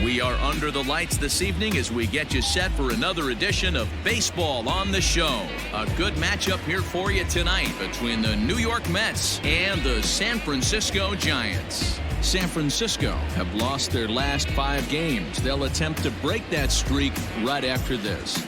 We are under the lights this evening as we get you set for another edition of Baseball on the Show. A good matchup here for you tonight between the New York Mets and the San Francisco Giants. San Francisco have lost their last 5 games. They'll attempt to break that streak right after this.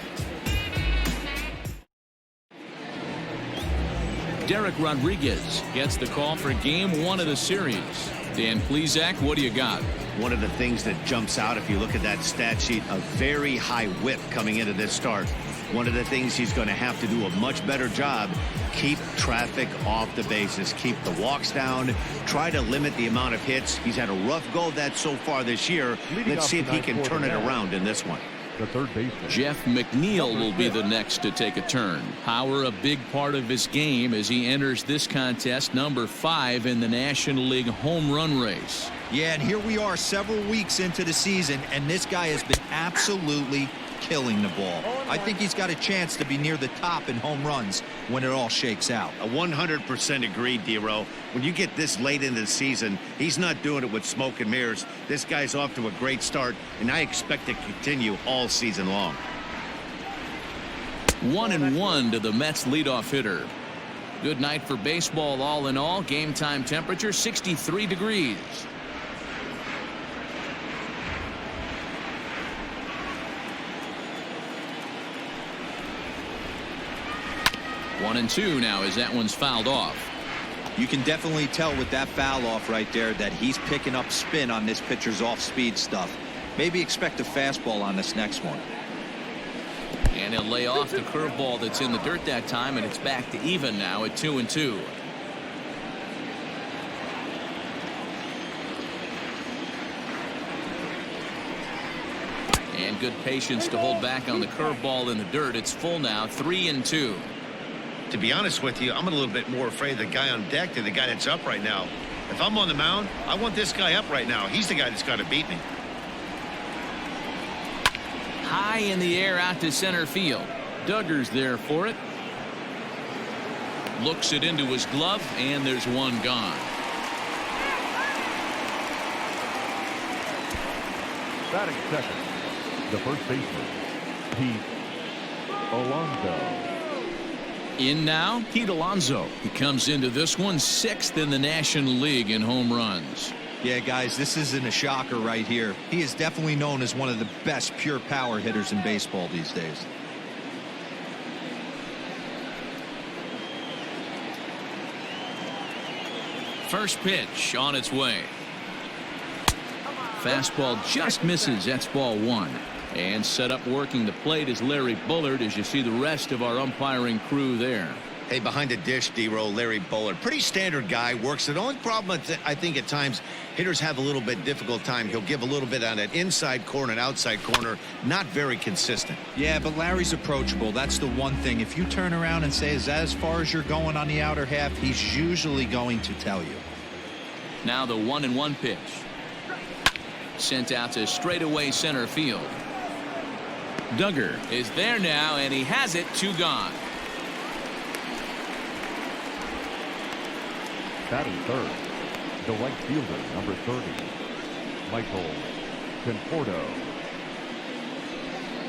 Derek Rodriguez gets the call for Game 1 of the series. Dan Plesac, what do you got? One of the things that jumps out if you look at that stat sheet, a very high whip coming into this start. One of the things he's going to have to do a much better job, keep traffic off the bases, keep the walks down, try to limit the amount of hits. He's had a rough go of that so far this year. Let's see if he can turn it around in this one. The third baseman, Jeff McNeil, will be the next to take a turn. Power a big part of his game as he enters this contest, number 5 in the National League home run race. Yeah, and here we are several weeks into the season, and this guy has been absolutely killing the ball. I think he's got a chance to be near the top in home runs when it all shakes out. 100% agreed, D-Row. When you get this late into the season, he's not doing it with smoke and mirrors. This guy's off to a great start, and I expect to continue all season long. 1-1 to the Mets leadoff hitter. Good night for baseball all in all. Game time temperature 63 degrees. One and two now as that one's fouled off. You can definitely tell with that foul off right there that he's picking up spin on this pitcher's off-speed stuff. Maybe expect a fastball on this next one. And he'll lay off the curveball that's in the dirt that time, and it's back to even now at 2-2. And good patience to hold back on the curveball in the dirt. It's full now, 3-2. To be honest with you, I'm a little bit more afraid of the guy on deck than the guy that's up right now. If I'm on the mound, I want this guy up right now. He's the guy that's got to beat me. High in the air out to center field. Duggar's there for it. Looks it into his glove, and there's one gone. batting second, the first baseman, Pete Alonso. In now, Pete Alonso. He comes into this one 6th in the National League in home runs. Yeah, guys, this isn't a shocker right here. He is definitely known as one of the best pure power hitters in baseball these days. First pitch on its way. Fastball just misses. That's ball 1. And set up working the plate is Larry Bullard, as you see the rest of our umpiring crew there. Hey, behind the dish, D-Row, Larry Bullard. Pretty standard guy, works it. The only problem, I think, at times, hitters have a little bit difficult time. He'll give a little bit on that inside corner and outside corner. Not very consistent. Yeah, but Larry's approachable. That's the one thing. If you turn around and say, is that as far as you're going on the outer half, he's usually going to tell you. Now the 1-1 pitch. Sent out to straightaway center field. Duggar is there now, and he has it. 2 gone. Batting third, the right fielder, number 30, Michael Conforto.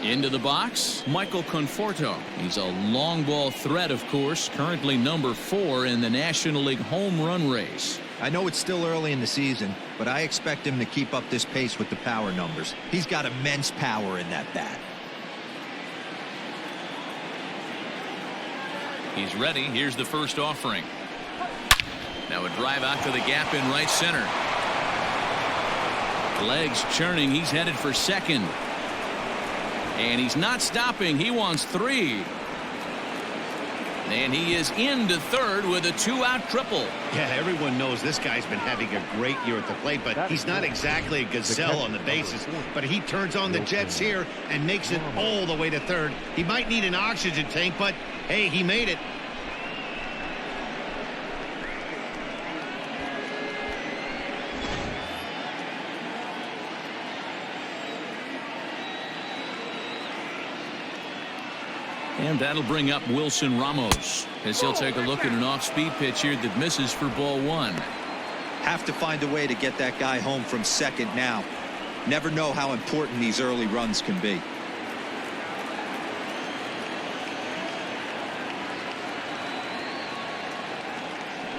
Into the box, Michael Conforto. He's a long ball threat, of course, currently number 4 in the National League home run race. I know it's still early in the season, but I expect him to keep up this pace with the power numbers. He's got immense power in that bat. He's ready. Here's the first offering. Now a drive out to the gap in right center. Legs churning. He's headed for second. And he's not stopping. He wants 3. And he is into third with a 2-out triple. Yeah, everyone knows this guy's been having a great year at the plate, but he's not exactly a gazelle on the bases. But he turns on the jets here and makes it all the way to third. He might need an oxygen tank, but hey, he made it. And that'll bring up Wilson Ramos as he'll take a look at an off-speed pitch here that misses for ball 1. Have to find a way to get that guy home from second now. Never know how important these early runs can be.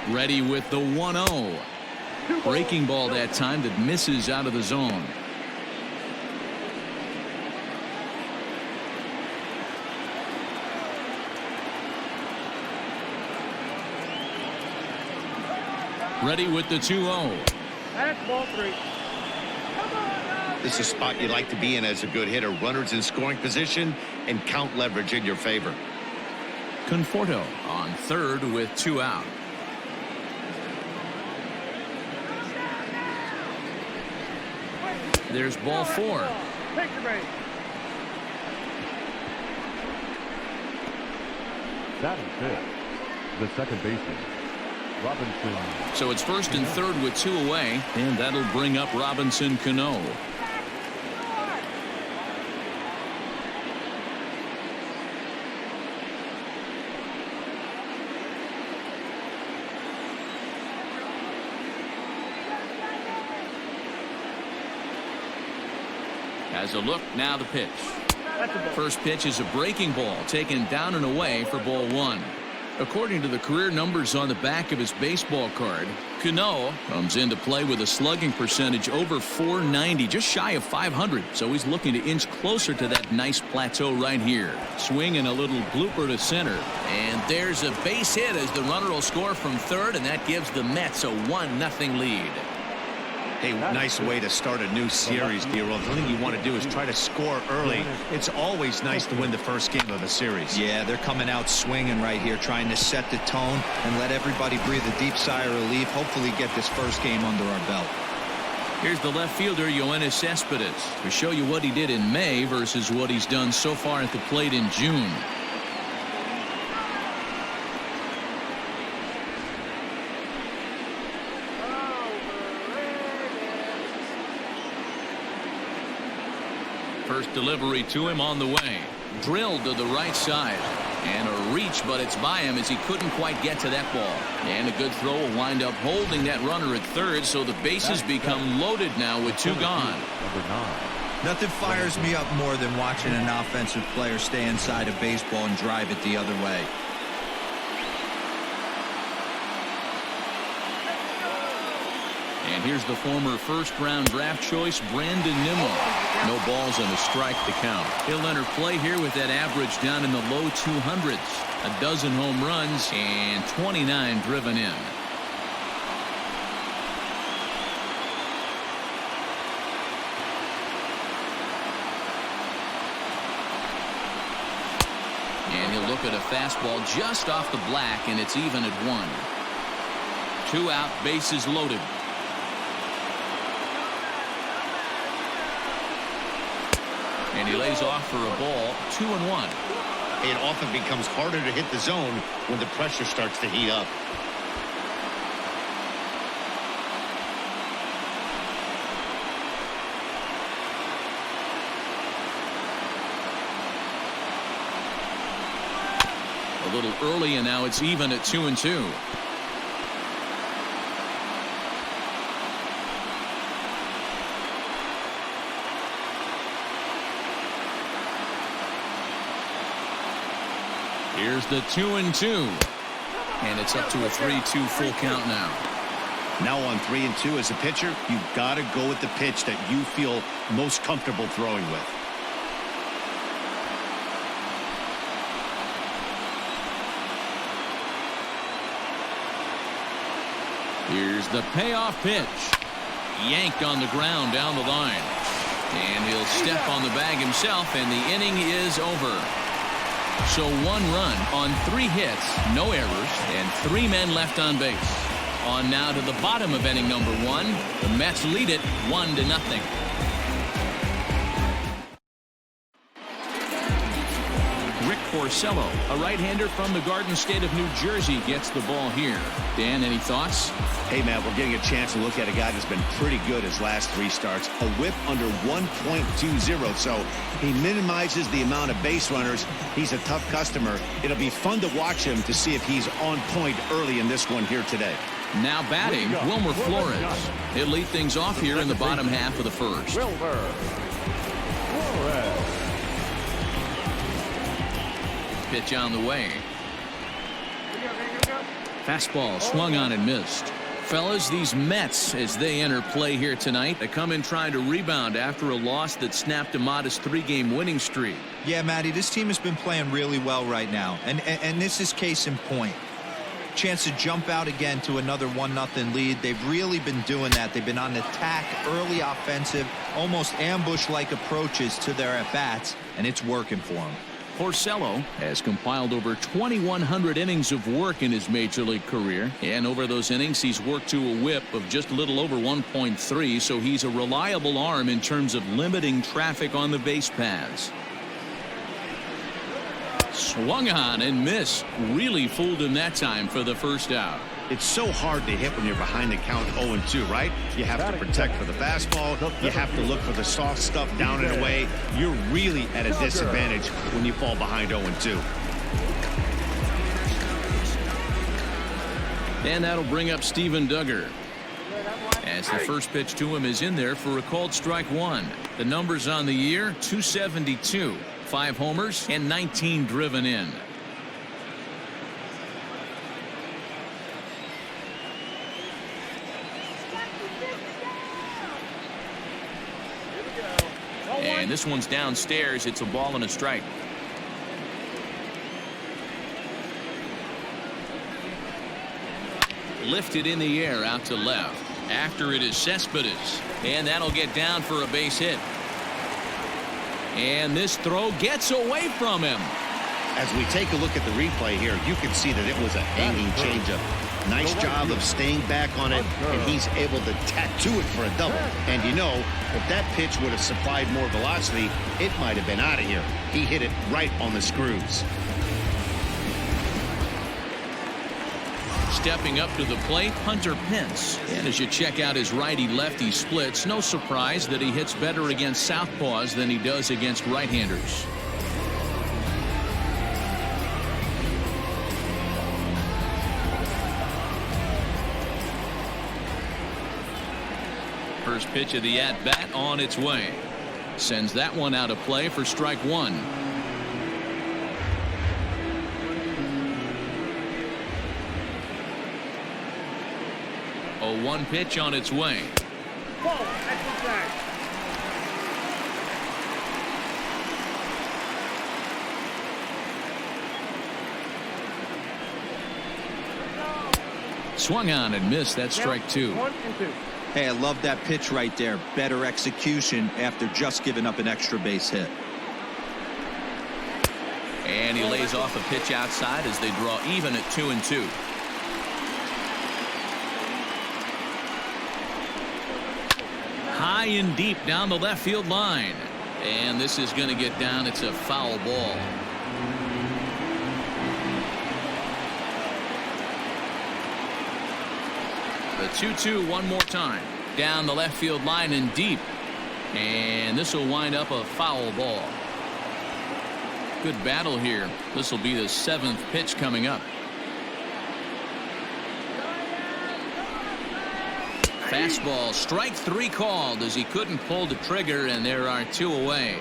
Ready with the 1-0. Breaking ball that time that misses out of the zone. Ready with the 2-0. That's ball 3. This is a spot you like to be in as a good hitter. Runners in scoring position and count leverage in your favor. Conforto on third with 2 out. There's ball 4. Picture base. Batting fifth, the second baseman, Robinson. So it's first and third with 2 away, and that'll bring up Robinson Cano. As a look, now the pitch. First pitch is a breaking ball taken down and away for ball 1. According to the career numbers on the back of his baseball card, Cano comes into play with a slugging percentage over .490, just shy of .500. So he's looking to inch closer to that nice plateau right here. Swing and a little blooper to center. And there's a base hit as the runner will score from third, and that gives the Mets a 1-0 lead. Hey, nice way to start a new series, D-Roll. The thing you want to do is try to score early. It's always nice to win the first game of a series. Yeah, they're coming out swinging right here, trying to set the tone and let everybody breathe a deep sigh of relief. Hopefully get this first game under our belt. Here's the left fielder, Yoenis Cespedes, to show you what he did in May versus what he's done so far at the plate in June. First delivery to him on the way. Drilled to the right side. And a reach, but it's by him as he couldn't quite get to that ball. And a good throw will wind up holding that runner at third, so the bases become loaded now with 2 gone. Number 9. Nothing fires me up more than watching an offensive player stay inside a baseball and drive it the other way. And here's the former first-round draft choice, Brandon Nimmo. No balls and a strike to count. He'll enter play here with that average down in the low 200s. A dozen home runs and 29 driven in. And he'll look at a fastball just off the black, and it's even at 1. 2 out, bases loaded. And he lays off for a ball, 2-1. It often becomes harder to hit the zone when the pressure starts to heat up. A little early, and now it's even at 2-2. Here's the 2-2. And it's up to a 3-2 full count now. Now on 3-2 as a pitcher, you've got to go with the pitch that you feel most comfortable throwing with. Here's the payoff pitch. Yanked on the ground down the line. And he'll step on the bag himself, and the inning is over. So 1 run on 3 hits, no errors, and 3 men left on base. On now to the bottom of inning number 1. The Mets lead it 1-0. Porcello, a right-hander from the Garden State of New Jersey, gets the ball here. Dan, any thoughts? Hey, man, we're getting a chance to look at a guy that's been pretty good his last 3 starts. A whip under 1.20, so he minimizes the amount of base runners. He's a tough customer. It'll be fun to watch him to see if he's on point early in this one here today. Now batting, Wilmer Flores. He'll lead things off here in the bottom half of the first. Wilmer Flores. Pitch on the way. Fastball swung on and missed. Fellas, these Mets, as they enter play here tonight, they come in trying to rebound after a loss that snapped a modest 3-game winning streak. Yeah, Matty, this team has been playing really well right now, and this is case in point. Chance to jump out again to another 1-0 lead. They've really been doing that. They've been on attack, early offensive, almost ambush-like approaches to their at-bats, and it's working for them. Porcello has compiled over 2,100 innings of work in his major league career, and over those innings he's worked to a whip of just a little over 1.3, so he's a reliable arm in terms of limiting traffic on the base paths. Swung on and missed. Really fooled him that time for the first out. It's so hard to hit when you're behind the count 0-2, right? You have to protect for the fastball. You have to look for the soft stuff down and away. You're really at a disadvantage when you fall behind 0-2. And that'll bring up Steven Duggar, as the first pitch to him is in there for a called strike one. The numbers on the year: 272, 5 homers, and 19 driven in. And this one's downstairs. It's a ball and a strike. Lifted in the air out to left. After it is Cespedes, and that'll get down for a base hit. And this throw gets away from him. As we take a look at the replay here, you can see that it was a hanging changeup. Nice job of staying back on it, and he's able to tattoo it for a double. And you know, if that pitch would have supplied more velocity, it might have been out of here. He hit it right on the screws. Stepping up to the plate, Hunter Pence. And as you check out his righty-lefty splits, no surprise that he hits better against southpaws than he does against right-handers. First pitch of the at-bat on its way. Sends that one out of play for strike one. 0-1 pitch on its way. Ball, extra drag. Swung on and missed. That's strike two. 1-2. Hey, I love that pitch right there. Better execution after just giving up an extra base hit. And he lays off a pitch outside as they draw even at 2-2. High and deep down the left field line. And this is going to get down. It's a foul ball. The 2-2 one more time. Down the left field line and deep. And this will wind up a foul ball. Good battle here. This will be the 7th pitch coming up. Fastball, strike three called as he couldn't pull the trigger, and there are 2 away.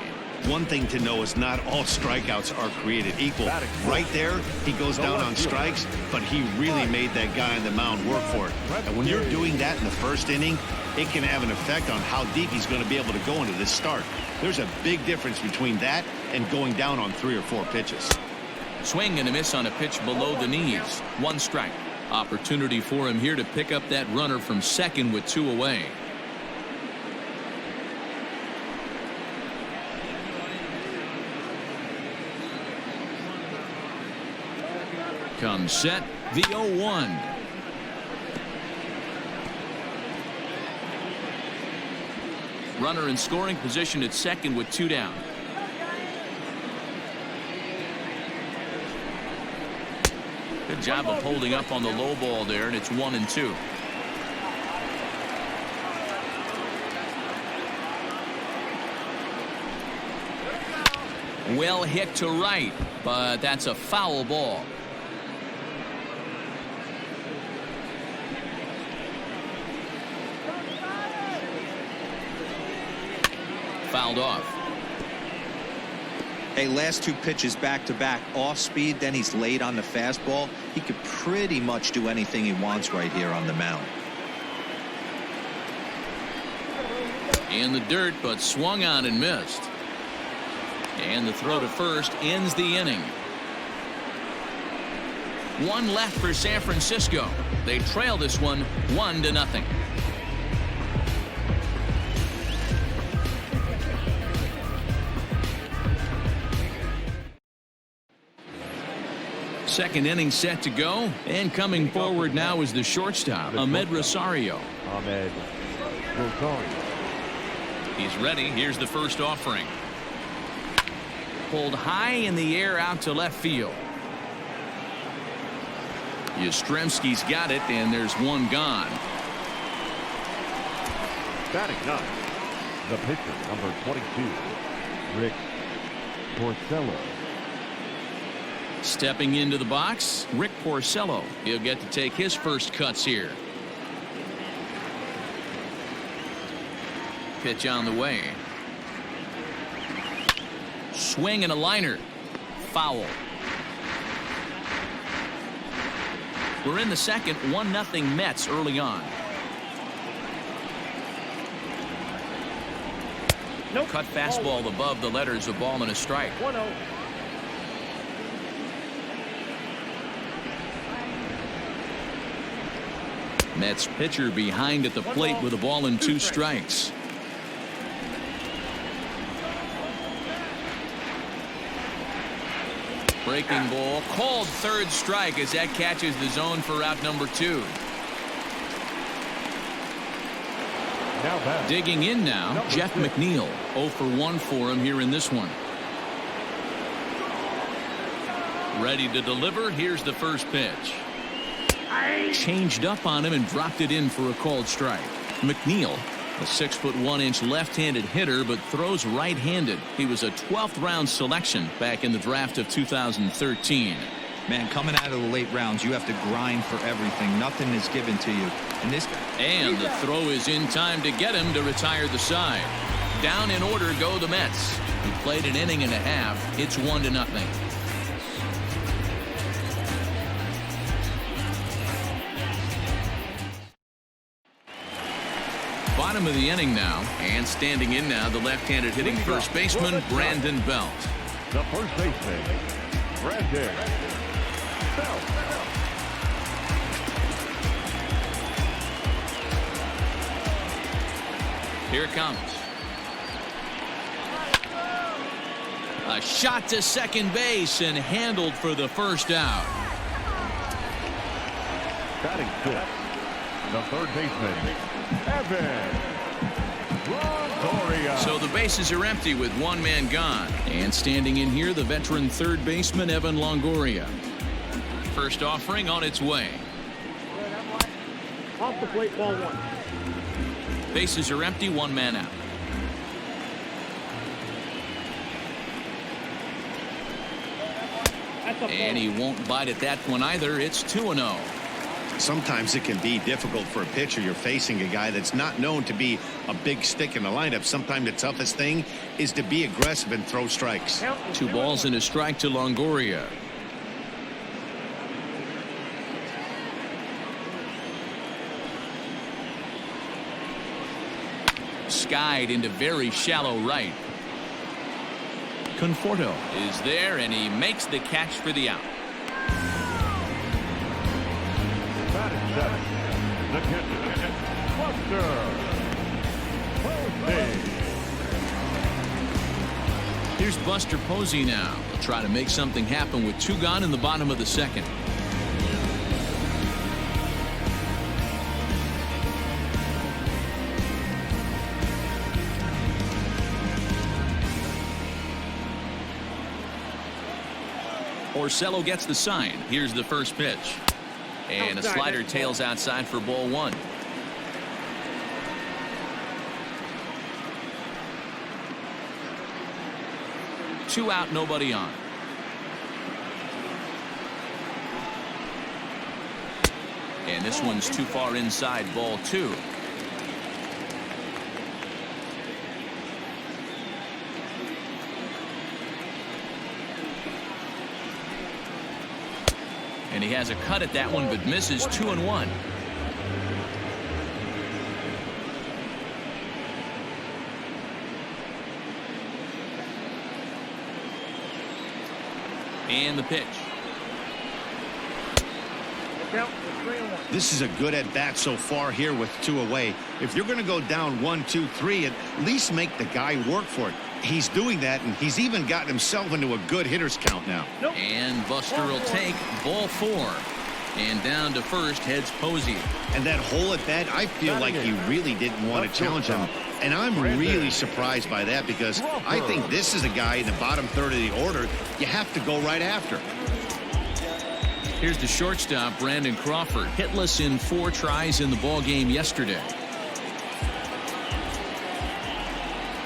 One thing to know is not all strikeouts are created equal. Right there, he goes down on strikes, but he really made that guy on the mound work for it. And when you're doing that in the first inning, it can have an effect on how deep he's going to be able to go into this start. There's a big difference between that and going down on 3 or 4 pitches. Swing and a miss on a pitch below the knees. 1 strike. Opportunity for him here to pick up that runner from second with 2 away. Comes set, the 0-1. Runner in scoring position at second with 2 down. Good job of holding up on the low ball there, and it's 1-2. Well hit to right, but that's a foul ball. fouled off. Hey, last 2 pitches back-to-back off speed, then he's late on the fastball. He could pretty much do anything he wants right here on the mound. In the dirt, but swung on and missed. And the throw to first ends the inning. 1 left for San Francisco. They trail this one 1-0. Second inning set to go, and coming forward now is the shortstop, Ahmed Rosario. Ahmed Rosario. He's ready. Here's the first offering. Pulled high in the air out to left field. Yastremski's got it, and there's one gone. Batting ninth, the pitcher, number 22, Rick Porcello. Stepping into the box, Rick Porcello. He'll get to take his first cuts here. Pitch on the way. Swing and a liner. Foul. We're in the second, 1-0 Mets early on. Nope. Cut fastball above the letters, a ball and a strike. 1-0. Mets pitcher behind at the plate with a ball and 2 strikes. Breaking ball, called third strike as that catches the zone for out number 2. Digging in now, Jeff Mcneal. 0 for 1 for him here in this one. Ready to deliver. Here's the first pitch. Changed up on him and dropped it in for a called strike. Mcneal, a 6'1" left-handed hitter, but throws right-handed. He was a 12th round selection back in the draft of 2013. Man, coming out of the late rounds, you have to grind for everything. Nothing is given to you. And this guy. And the throw is in time to get him to retire the side. Down in order go the Mets, who played an inning and a half. It's 1-0. Bottom of the inning now, and standing in now, the left-handed hitting first baseman, Brandon Belt. The first baseman, Brandon Belt. Here it comes. A shot to second base and handled for the first out. Batting fifth, the third baseman, Evan Longoria. So the bases are empty with one man gone. And standing in here, the veteran third baseman, Evan Longoria. First offering on its way. Off the plate, ball 1. Bases are empty, one man out. And he won't bite at that one either. It's 2-0. Sometimes it can be difficult for a pitcher. You're facing a guy that's not known to be a big stick in the lineup. Sometimes the toughest thing is to be aggressive and throw strikes. 2 balls and a strike to Longoria. Skied into very shallow right. Conforto is there, and he makes the catch for the out. Batting seventh, the catcher, Buster Posey. Here's Buster Posey now. He'll try to make something happen with 2 gone in the bottom of the second. Porcello gets the sign. Here's the first pitch. And a slider tails outside for ball 1. Two out, nobody on. And this one's too far inside, ball 2. And he has a cut at that one, but misses 2-1. And the pitch. This is a good at bat so far here with 2 away. If you're going to go down 1, 2, 3, at least make the guy work for it. He's doing that, and he's even gotten himself into a good hitter's count now. And Buster will take ball 4. And down to first heads Posey. And that whole at bat, I feel like he really didn't want to challenge him. And I'm really surprised by that, because I think this is a guy in the bottom third of the order you have to go right after. Here's the shortstop, Brandon Crawford, hitless in 4 tries in the ball game yesterday.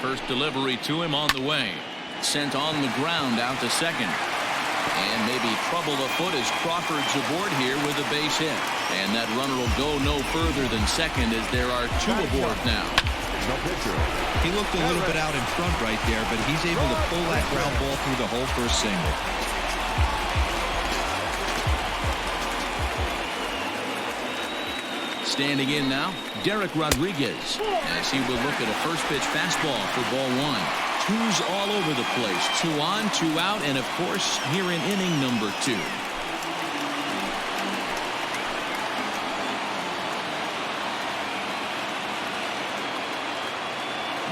First delivery to him on the way. Sent on the ground out to second. And maybe trouble afoot as Crawford's aboard here with a base hit. And that runner will go no further than second, as there are 2 aboard now. He looked a little bit out in front right there, but he's able to pull that ground ball through the hole for a single. Standing in now, Derek Rodriguez, as he will look at a first pitch fastball for ball 1. 2's all over the place. 2 on, 2 out, and of course here in inning number 2.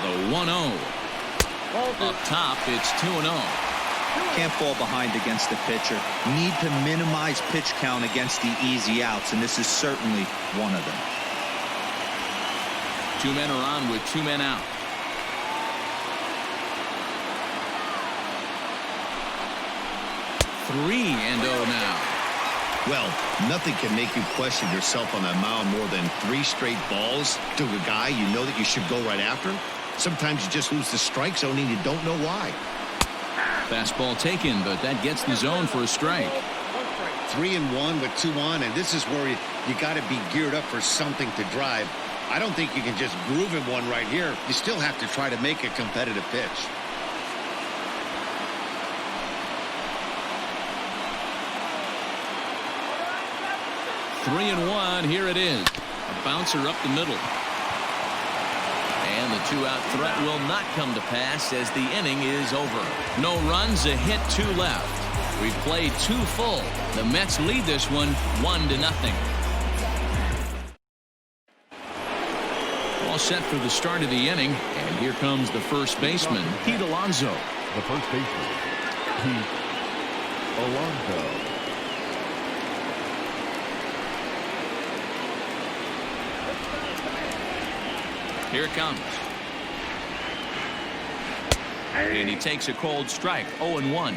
The 1-0. Up top, it's 2-0. Can't fall behind against the pitcher. Need to minimize pitch count against the easy outs, and this is certainly one of them. 2 men are on with 2 men out. Three and 0 now. Well, nothing can make you question yourself on that mound more than 3 straight balls to a guy you know that you should go right after. Sometimes you just lose the strike zone and you don't know why. Fastball taken, but that gets the zone for a strike. 3-1 with 2 on, and this is where you got to be geared up for something to drive. I don't think you can just groove him one right here. You still have to try to make a competitive pitch. Three and 1. Here it is. A bouncer up the middle. And the 2-out threat will not come to pass as the inning is over. No runs, a hit, 2 left. We've played 2 full. The Mets lead this one 1-0. All set for the start of the inning, and here comes the first baseman, Pete Alonso. The first baseman, Pete Alonso. Here it comes. And he takes a cold strike, 0-1.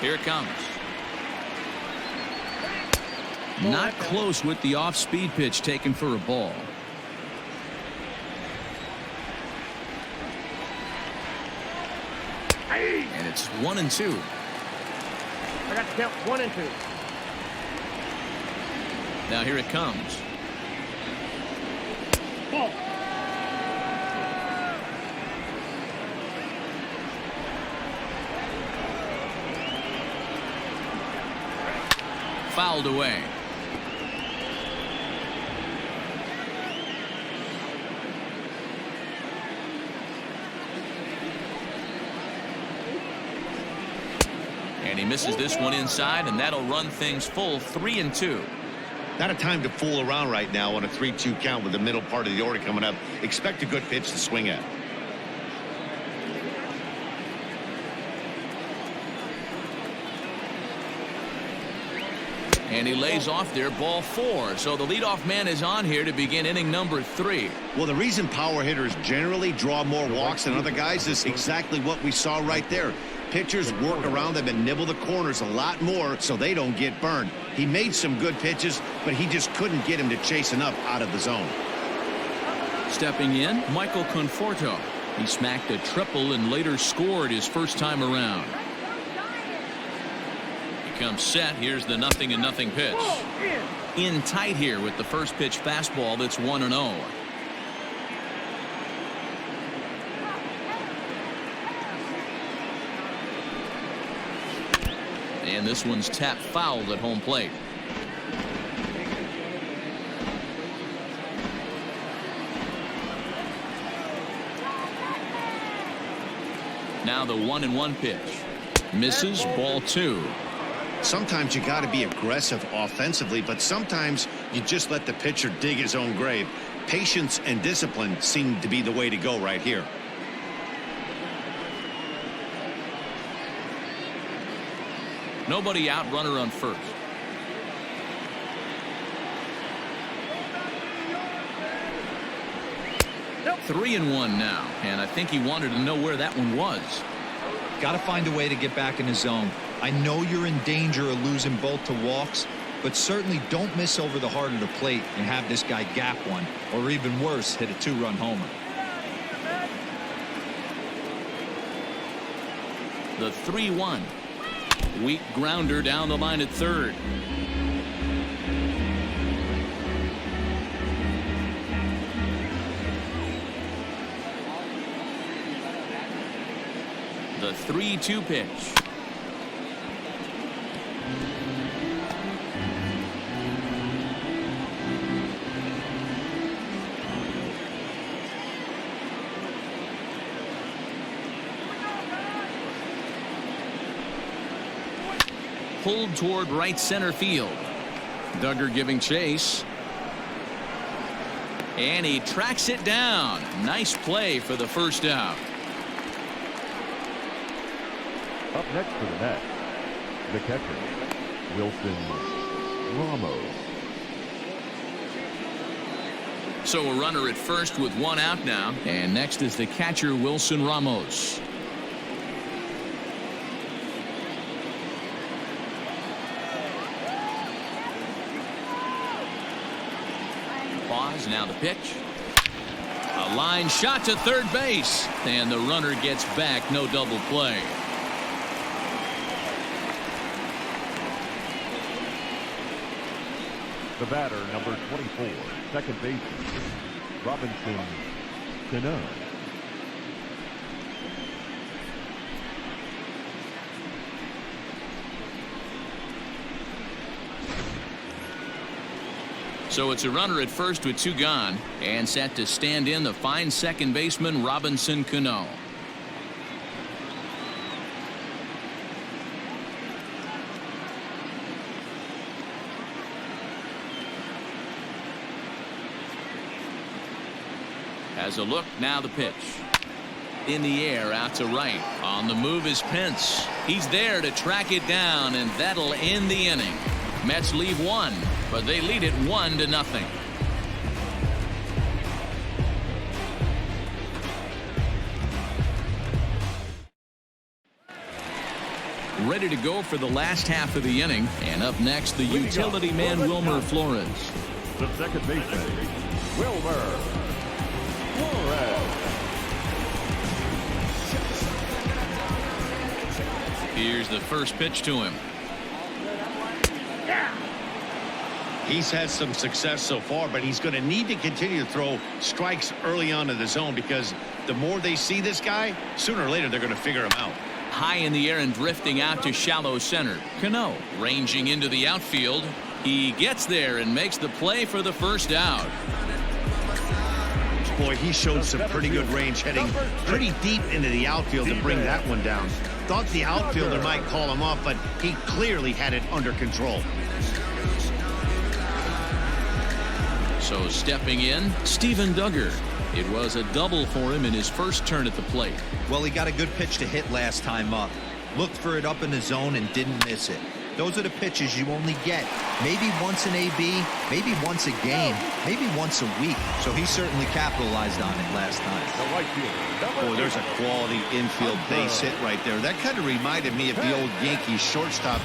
Here it comes. Not close with the off-speed pitch taken for a ball. And it's 1-2. I got to count 1 and 2. Now here it comes. Ball. Fouled away. And he misses this one inside, and that'll run things full 3-2. Not a time to fool around right now on a 3-2 count with the middle part of the order coming up. Expect a good pitch to swing at. And he lays off there, ball 4. So the leadoff man is on here to begin inning number 3. Well, the reason power hitters generally draw more walks than other guys is exactly what we saw right there. Pitchers work around them and nibble the corners a lot more so they don't get burned. He made some good pitches, but he just couldn't get him to chase enough out of the zone. Stepping in, Michael Conforto. He smacked a triple and later scored his first time around. He comes set. Here's the 0-0 pitch. In tight here with the first pitch fastball that's 1-0. And this one's tapped foul at home plate. Now the 1-1 pitch. Misses, ball 2. Sometimes you got to be aggressive offensively, but sometimes you just let the pitcher dig his own grave. Patience and discipline seem to be the way to go right here. Nobody out, runner on first. Nope. 3-1 now, and I think he wanted to know where that one was. Got to find a way to get back in the zone. I know you're in danger of losing both to walks, but certainly don't miss over the heart of the plate and have this guy gap one, or even worse, hit a 2-run homer. The 3-1. Weak grounder down the line at third. The 3-2 pitch. Pulled toward right center field. Duggar giving chase. And he tracks it down. Nice play for the first out. Up next for the Mets, the catcher, Ramos. So a runner at first with one out now. And next is the catcher, Ramos. Pause, now the pitch. A line shot to third base. And the runner gets back, no double play. The batter, number 24, second baseman, Mcneal. So it's a runner at first with 2 gone, and set to stand in the fine second baseman, Mcneal. Has a look, now the pitch. In the air, out to right. On the move is Pence. He's there to track it down, and that'll end the inning. Mets leave 1, but they lead it 1-0. Ready to go for the last half of the inning, and up next, the utility man, Wilmer Flores. The second baseman, Wilmer Flores. Here's the first pitch to him. He's had some success so far, but he's going to need to continue to throw strikes early on in the zone, because the more they see this guy, sooner or later they're going to figure him out. High in the air and drifting out to shallow center. Cano ranging into the outfield. He gets there and makes the play for the first out. Boy, he showed some pretty good range, heading pretty deep into the outfield to bring that one down. Thought the outfielder might call him off, but he clearly had it under control. So stepping in, Steven Duggar. It was a double for him in his first turn at the plate. Well, he got a good pitch to hit last time up. Looked for it up in the zone and didn't miss it. Those are the pitches you only get maybe once an AB, maybe once a game, maybe once a week. So he certainly capitalized on it last time. Boy, there's a quality infield base hit right there. That kind of reminded me of the old Yankees shortstop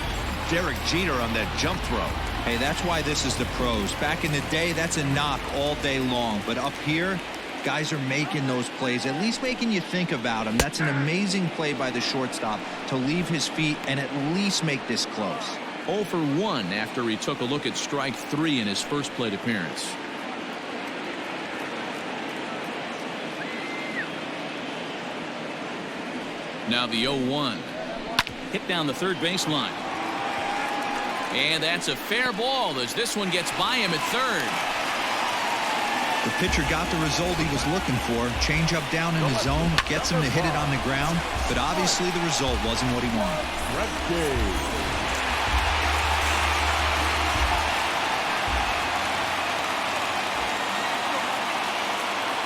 Derek Jeter on that jump throw. Hey, that's why this is the pros. Back in the day, that's a knock all day long. But up here, guys are making those plays, at least making you think about them. That's an amazing play by the shortstop to leave his feet and at least make this close. 0 for 1 after he took a look at strike 3 in his first plate appearance. Now the 0-1. Hit down the third baseline. And that's a fair ball as this one gets by him at third. The pitcher got the result he was looking for. Change up down in the zone, gets him to hit it on the ground, but obviously the result wasn't what he wanted.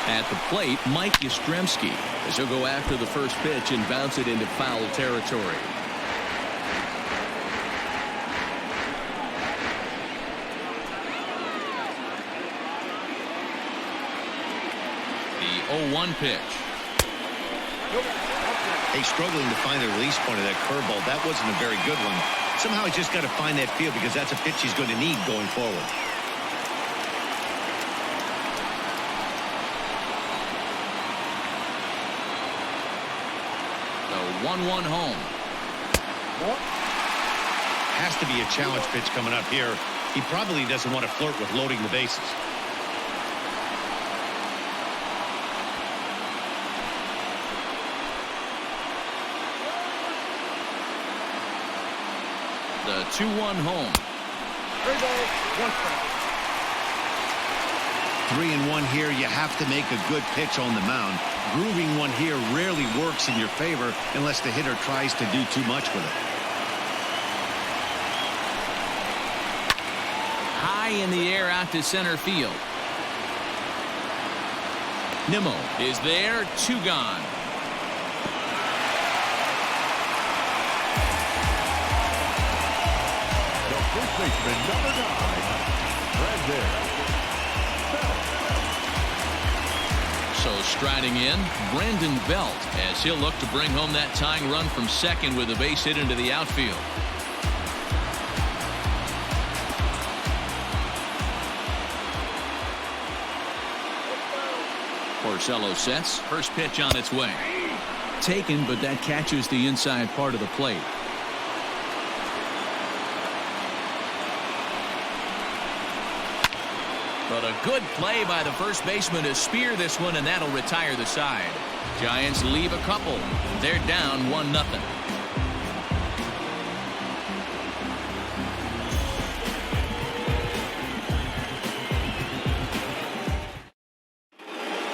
At the plate, Mike Yastremski, as he'll go after the first pitch and bounce it into foul territory. The 0-1 pitch. Hey, struggling to find the release point of that curveball. That wasn't a very good one. Somehow he's just got to find that feel because that's a pitch he's going to need going forward. The 1-1 home. Has to be a challenge pitch coming up here. He probably doesn't want to flirt with loading the bases. The 2-1 home. 3-1 here. You have to make a good pitch on the mound. Grooving one here rarely works in your favor unless the hitter tries to do too much with it. High in the air out to center field. Nimmo is there. 2 gone. First baseman, number 9, Brandon Belt. So striding in, Brandon Belt, as he'll look to bring home that tying run from second with a base hit into the outfield. Porcello sets. First pitch on its way. Taken, but that catches the inside part of the plate. But a good play by the first baseman to spear this one, and that'll retire the side. Giants leave a couple. They're down 1-0.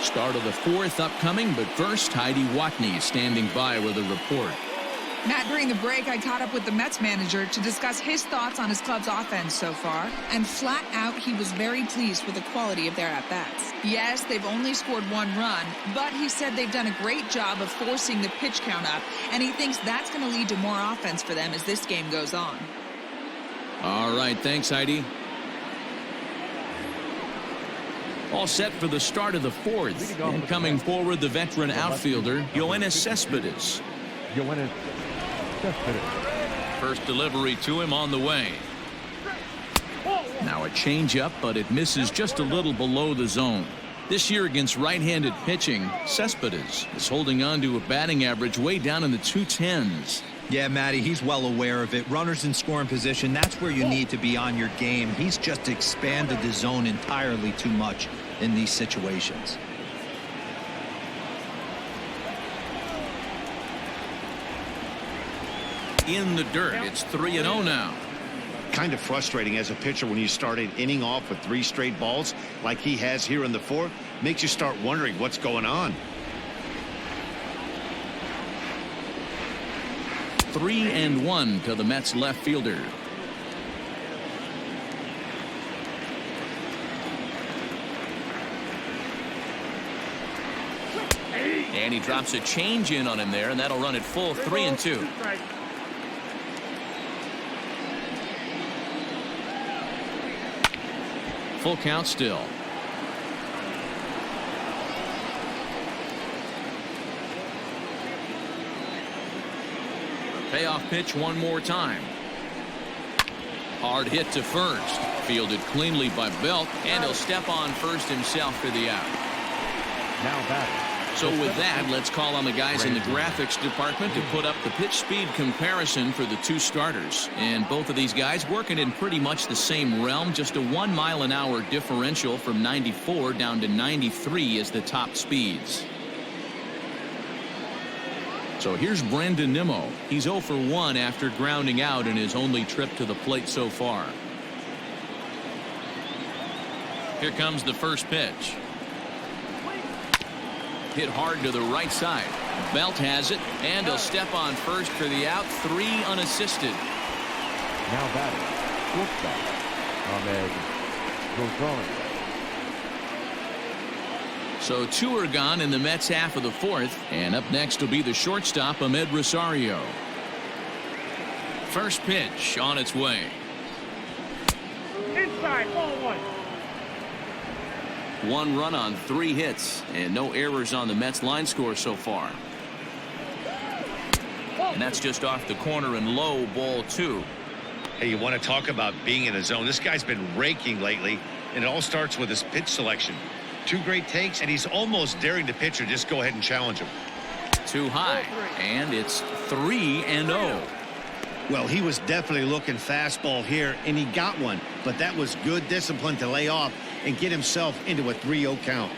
Start of the 4th upcoming, but first, Heidi Watney standing by with a report. Matt, during the break, I caught up with the Mets manager to discuss his thoughts on his club's offense so far, and flat out, he was very pleased with the quality of their at-bats. Yes, they've only scored 1 run, but he said they've done a great job of forcing the pitch count up, and he thinks that's going to lead to more offense for them as this game goes on. All right, thanks, Heidi. All set for the start of the 4th, and coming forward, the veteran outfielder, Yoenis Cespedes. First delivery to him on the way. Now a changeup, but it misses just a little below the zone. This year against right-handed pitching, Cespedes is holding on to a batting average way down in the 210s. Yeah, Matty, he's well aware of it. Runners in scoring position, that's where you need to be on your game. He's just expanded the zone entirely too much in these situations. In the dirt, it's 3-0 now. Kind of frustrating as a pitcher when you start an inning off with 3 straight balls like he has here in the 4th. Makes you start wondering what's going on. 3-1 to the Mets left fielder. And he drops a change in on him there, and that'll run it full 3-2. Full count still. Payoff pitch one more time. Hard hit to first. Fielded cleanly by Belt, and he'll step on first himself for the out. Now batting, So with that, let's call on the guys in the graphics department to put up the pitch speed comparison for the two starters. And both of these guys working in pretty much the same realm. Just a 1 mile-an-hour differential from 94 down to 93 is the top speeds. So here's Brandon Nimmo. He's 0 for 1 after grounding out in his only trip to the plate so far. Here comes the first pitch. Hit hard to the right side. Belt has it, and he'll step on first for the out. 3 unassisted. Now batting, shortstop, Ahmed Rosario. So 2 are gone in the Mets half of the 4th, and up next will be the shortstop, Ahmed Rosario. First pitch on its way. Inside, ball 1. 1 run on 3 hits, and no errors on the Mets line score so far. And that's just off the corner and low, ball 2. Hey, you want to talk about being in a zone? This guy's been raking lately, and it all starts with his pitch selection. 2 great takes, and he's almost daring the pitcher just go ahead and challenge him. Too high, and it's 3-0. Well, he was definitely looking fastball here, and he got one, but that was good discipline to lay off and get himself into a 3-0 count.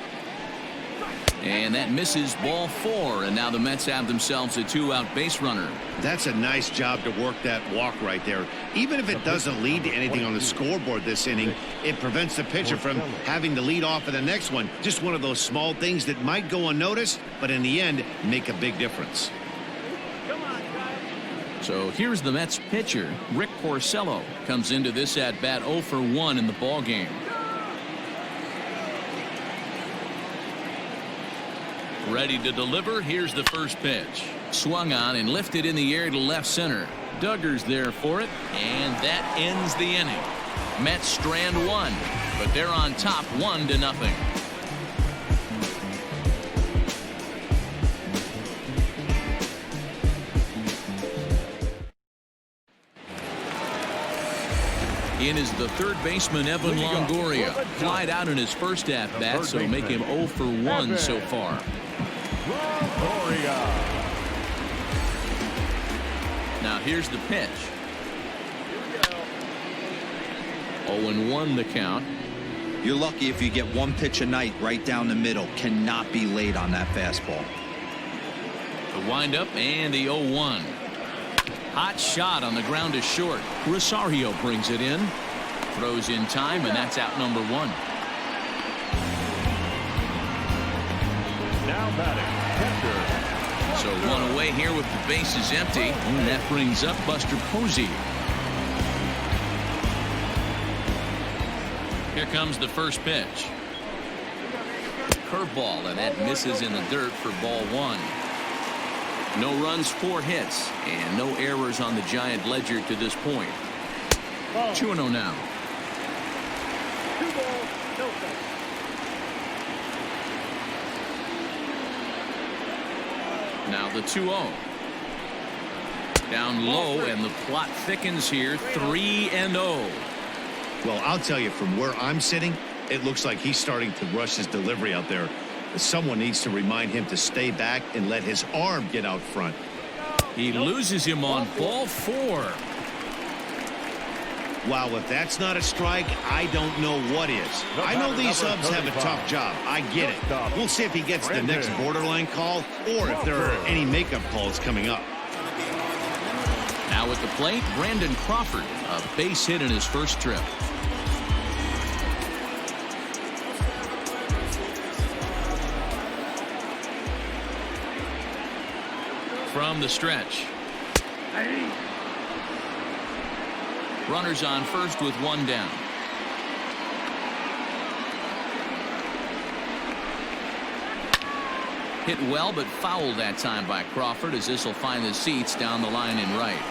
And that misses, ball 4, and now the Mets have themselves a 2-out base runner. That's a nice job to work that walk right there. Even if it doesn't lead to anything on the scoreboard this inning, it prevents the pitcher from having to lead off in the next one. Just one of those small things that might go unnoticed, but in the end, make a big difference. So here's the Mets pitcher, Rick Porcello, comes into this at bat 0 for 1 in the ball game. Ready to deliver. Here's the first pitch. Swung on and lifted in the air to left center. Duggar's there for it, and that ends the inning. Mets strand 1, but they're on top 1-0. In is the third baseman, Evan Longoria. Flied out in his first at-bat, so make him 0 for 1 so far. Now here's the pitch. 0-1 the count. You're lucky if you get 1 pitch a night right down the middle. Cannot be late on that fastball. The windup and the 0-1. Hot shot on the ground is short. Rosario brings it in. Throws in time, and that's out number 1. Now batting, catcher. So 1 away here with the bases empty. And that brings up Buster Posey. Here comes the first pitch. Curveball, and that misses in the dirt for ball 1. No runs, 4 hits, and no errors on the Giant ledger to this point. 2-0 now. 2 balls, no strikes. Now the 2-0. Down low, and the plot thickens here. 3-0. Well, I'll tell you, from where I'm sitting, it looks like he's starting to rush his delivery out there. Someone needs to remind him to stay back and let his arm get out front. He loses him on ball 4. Wow, if that's not a strike, I don't know what is. I know these subs have a tough job. I get it. We'll see if he gets the next borderline call or if there are any makeup calls coming up. Now at the plate, Brandon Crawford, a base hit in his first trip. From the stretch. Runners on first with 1 down. Hit well, but fouled that time by Crawford, as this will find the seats down the line in right.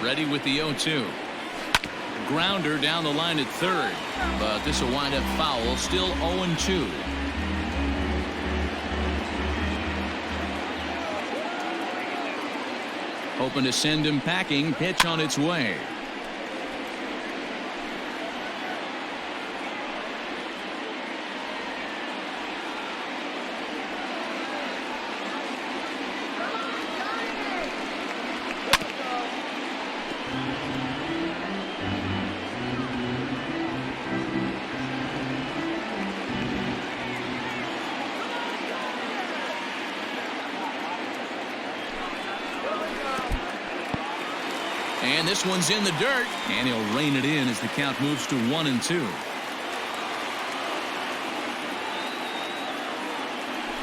Ready with the 0-2. Grounder down the line at third, but this will wind up foul. Still 0-2. Hoping to send him packing. Pitch on its way. And this one's in the dirt. And he'll rein it in as the count moves to 1-2.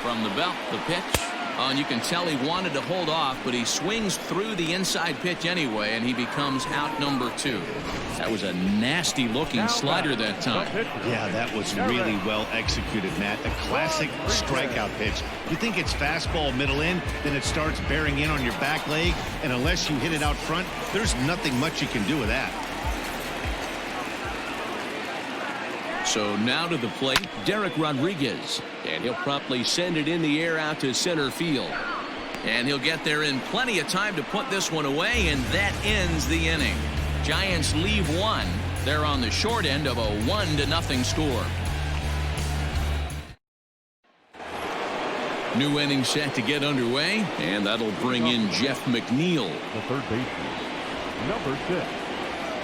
From the belt, the pitch. And you can tell he wanted to hold off, but he swings through the inside pitch anyway, and he becomes out number 2. That was a nasty-looking slider that time. Yeah, that was really well executed, Matt. A classic strikeout pitch. You think it's fastball middle in, then it starts bearing in on your back leg, and unless you hit it out front, there's nothing much you can do with that. So now to the plate, Derek Rodriguez. And he'll promptly send it in the air out to center field. And he'll get there in plenty of time to put this one away, and that ends the inning. Giants leave 1. They're on the short end of a 1-0 score. New inning set to get underway, and that'll bring in Jeff McNeal. The third baseman, number 6.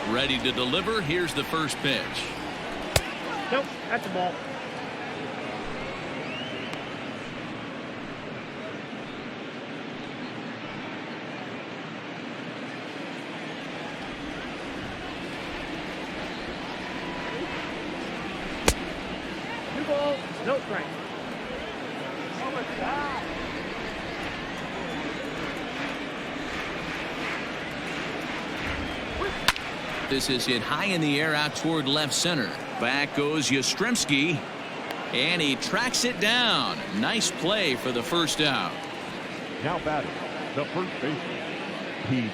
Ready to deliver. Here's the first pitch. Nope, that's a ball. Two balls, no strike. This is hit high in the air out toward left center. Back goes Yastremski, and he tracks it down. Nice play for the first out. Now batting, the first baseman, Pete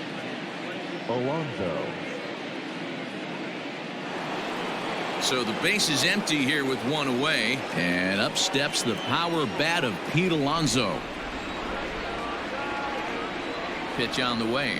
Alonso. So the base is empty here with 1 away, and up steps the power bat of Pete Alonso. Pitch on the way.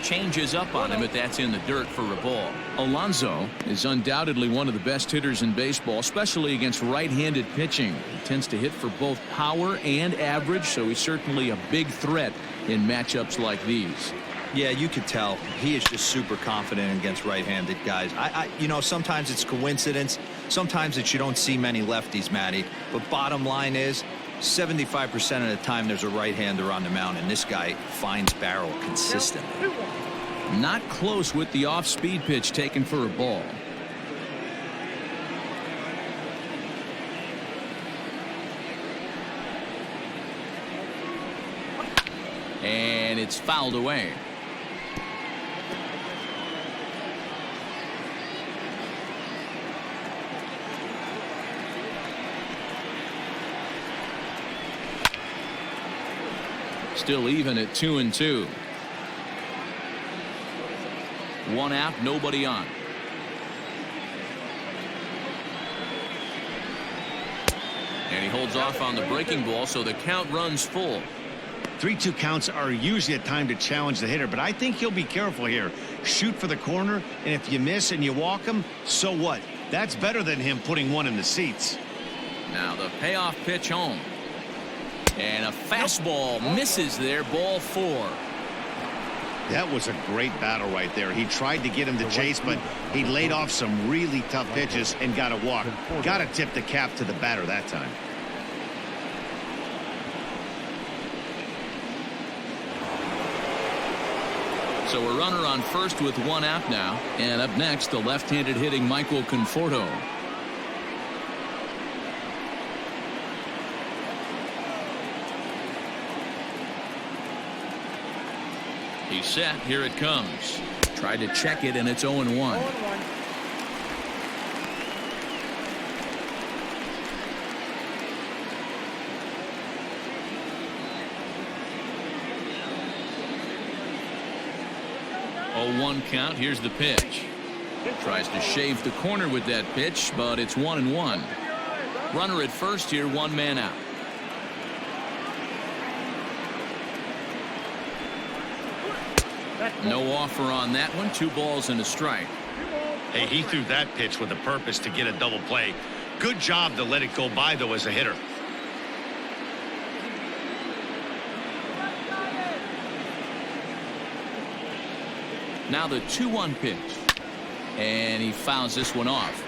Changes up on him, but that's in the dirt for a ball. Alonso is undoubtedly one of the best hitters in baseball, especially against right-handed pitching. He tends to hit for both power and average, so he's certainly a big threat in matchups like these. Yeah, you could tell he is just super confident against right-handed guys. You know, sometimes it's coincidence. Sometimes it's you don't see many lefties, Matty. But bottom line is 75% of the time there's a right-hander on the mound, and this guy finds barrel consistently. Not close with the off-speed pitch taken for a ball. And it's fouled away. Still even at 2-2. 1 out, nobody on. And he holds off on the breaking ball, so the count runs full. 3-2 counts are usually a time to challenge the hitter, but I think he'll be careful here. Shoot for the corner, and if you miss and you walk him, so what? That's better than him putting one in the seats. Now the payoff pitch home. And a fastball misses there, ball 4. That was a great battle right there. He tried to get him to chase, but he laid off some really tough pitches and got a walk. Got to tip the cap to the batter that time. So a runner on first with 1 out now. And up next, the left-handed hitting Michael Conforto. He's set. Here it comes. Tried to check it, and it's 0-1. One count. Here's the pitch. Tries to shave the corner with that pitch, but it's 1-1. Runner at first here, 1 man out. No offer on that one. 2 balls and a strike. Hey, he threw that pitch with a purpose to get a double play. Good job to let it go by, though, as a hitter. Now the 2-1 pitch. And he fouls this one off.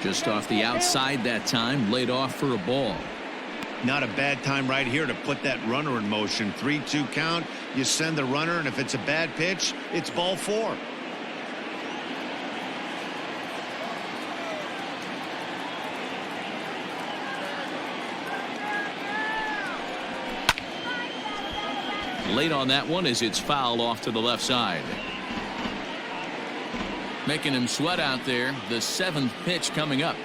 Just off the outside that time, laid off for a ball. Not a bad time right here to put that runner in motion. 3-2 count. You send the runner, and if it's a bad pitch, it's ball 4. Late on that one as it's fouled off to the left side. Making him sweat out there. The 7th pitch coming up.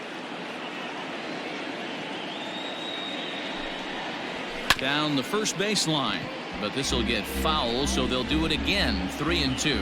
Down the first baseline, but this will get foul, so they'll do it again. 3-2.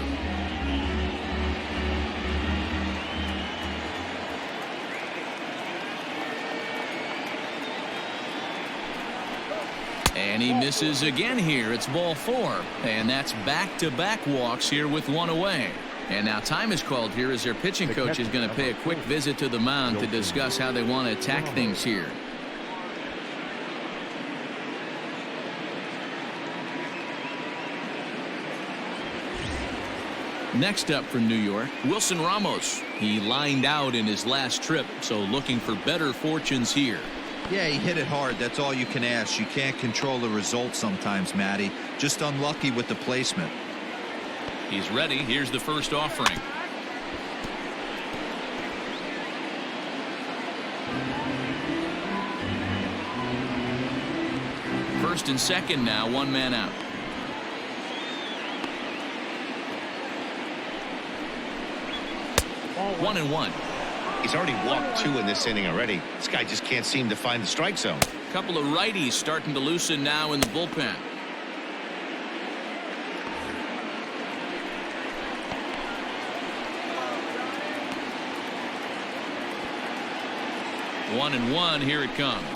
And he misses again here. It's ball 4, and that's back-to-back walks here with one away. And now time is called here as their pitching coach is going to pay a quick visit to the mound to discuss how they want to attack things here. Next up from New York, Wilson Ramos. He lined out in his last trip, so looking for better fortunes here. Yeah, he hit it hard. That's all you can ask. You can't control the result sometimes, Matty. Just unlucky with the placement. He's ready. Here's the first offering. First and second now, one man out. Ball 1-1. He's already walked 2 in this inning already. This guy just can't seem to find the strike zone. Couple of righties starting to loosen now in the bullpen. One and one, here it comes.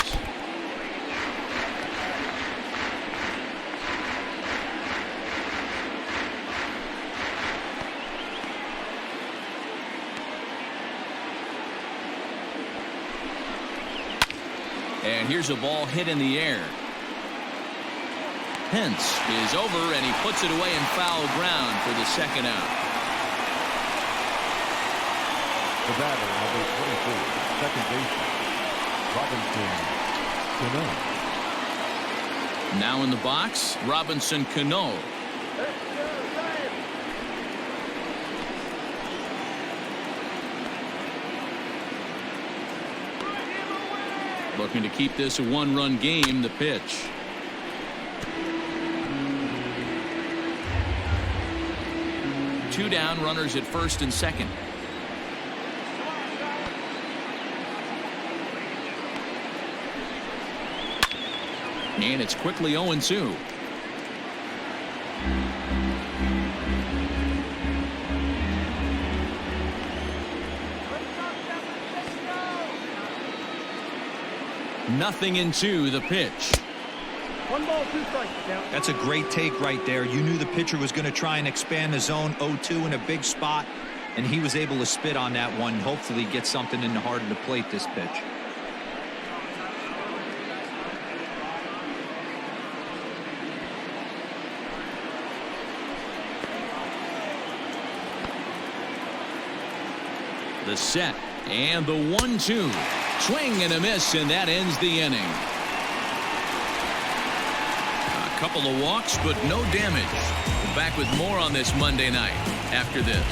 And here's a ball hit in the air. Pence is over, and he puts it away in foul ground for the second out. The batter, number 24, second baseman, Robinson Cano. Now in the box, Robinson Cano. Looking to keep this a one-run game. The pitch. Two down, runners at first and second. And it's quickly 0-2. Nothing in 2, the pitch. 1 ball, 2 strikes. That's a great take right there. You knew the pitcher was going to try and expand the zone. 0-2 in a big spot, and he was able to spit on that one. Hopefully get something in the heart of the plate this pitch. The set and the 1-2. Swing and a miss, and that ends the inning. A couple of walks, but no damage. We're back with more on this Monday night after this.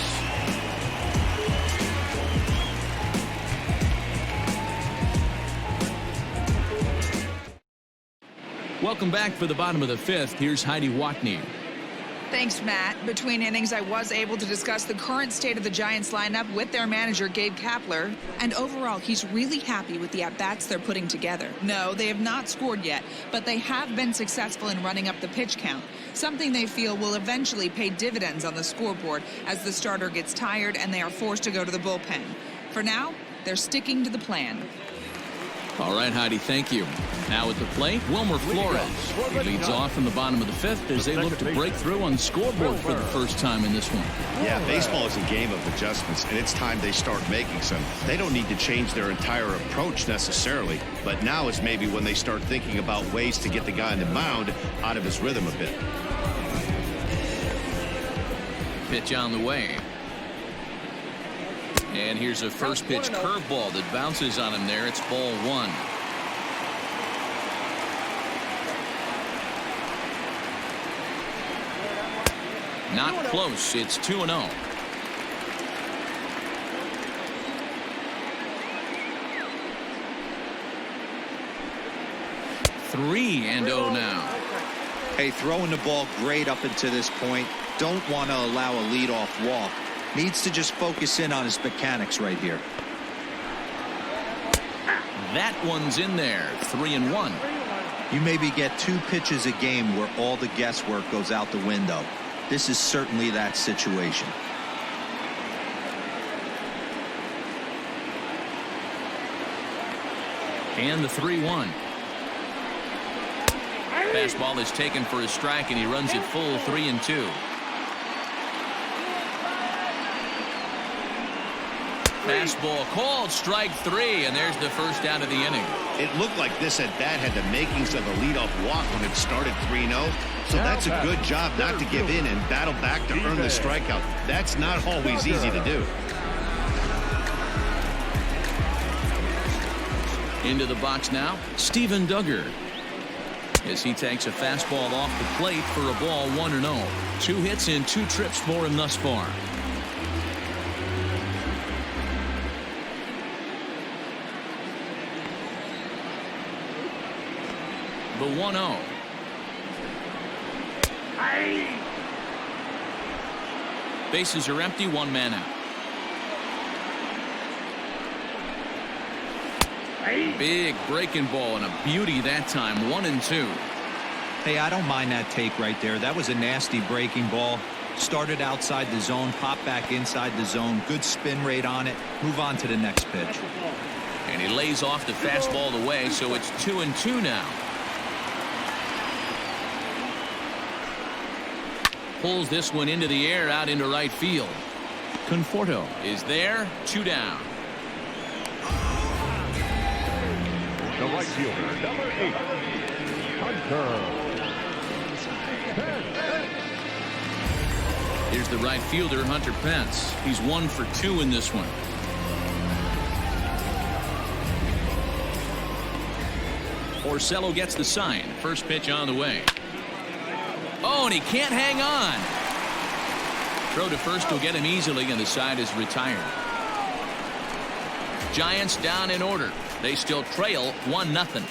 Welcome back for the bottom of the 5th. Here's Heidi Watney. Thanks, Matt. Between innings, I was able to discuss the current state of the Giants lineup with their manager, Gabe Kapler. And overall, he's really happy with the at-bats they're putting together. No, they have not scored yet, but they have been successful in running up the pitch count, something they feel will eventually pay dividends on the scoreboard as the starter gets tired and they are forced to go to the bullpen. For now, they're sticking to the plan. All right, Heidi, thank you. Now at the plate, Wilmer Flores. He leads off in the bottom of the 5th as they look to break through on the scoreboard for the first time in this one. Yeah, baseball is a game of adjustments, and it's time they start making some. They don't need to change their entire approach necessarily, but now is maybe when they start thinking about ways to get the guy on the mound out of his rhythm a bit. Pitch on the way. And here's a first pitch curveball that bounces on him there. It's ball 1. Not close. It's 2-0. Three and 0 now. Hey, throwing the ball great up until this point. Don't want to allow a leadoff walk. Needs to just focus in on his mechanics right here. That one's in there. 3-1. You maybe get 2 pitches a game where all the guesswork goes out the window. This is certainly that situation. And the 3-1. Fastball is taken for a strike, and he runs it full 3-2. Fastball called strike 3, and there's the first out of the inning. It looked like this at bat had the makings of a leadoff walk when it started 3-0. So that's a good job not to give in and battle back to earn the strikeout. That's not always easy to do. Into the box now, Steven Duggar. As he takes a fastball off the plate for a ball 1-0. 2 hits in 2 trips for him thus far. The 1-0. Bases are empty, 1 man out. Big breaking ball and a beauty that time. 1-2. Hey, I don't mind that take right there. That was a nasty breaking ball. Started outside the zone, popped back inside the zone. Good spin rate on it. Move on to the next pitch. And he lays off the fastball away, so it's 2-2 now. Pulls this one into the air out into right field. Conforto is there. 2 down. The right fielder, number 8, Hunter. Here's the right fielder, Hunter Pence. He's 1 for 2 in this one. Porcello gets the sign. First pitch on the way. Oh, and he can't hang on. Throw to first will get him easily, and the side is retired. Giants down in order. They still trail 1-0.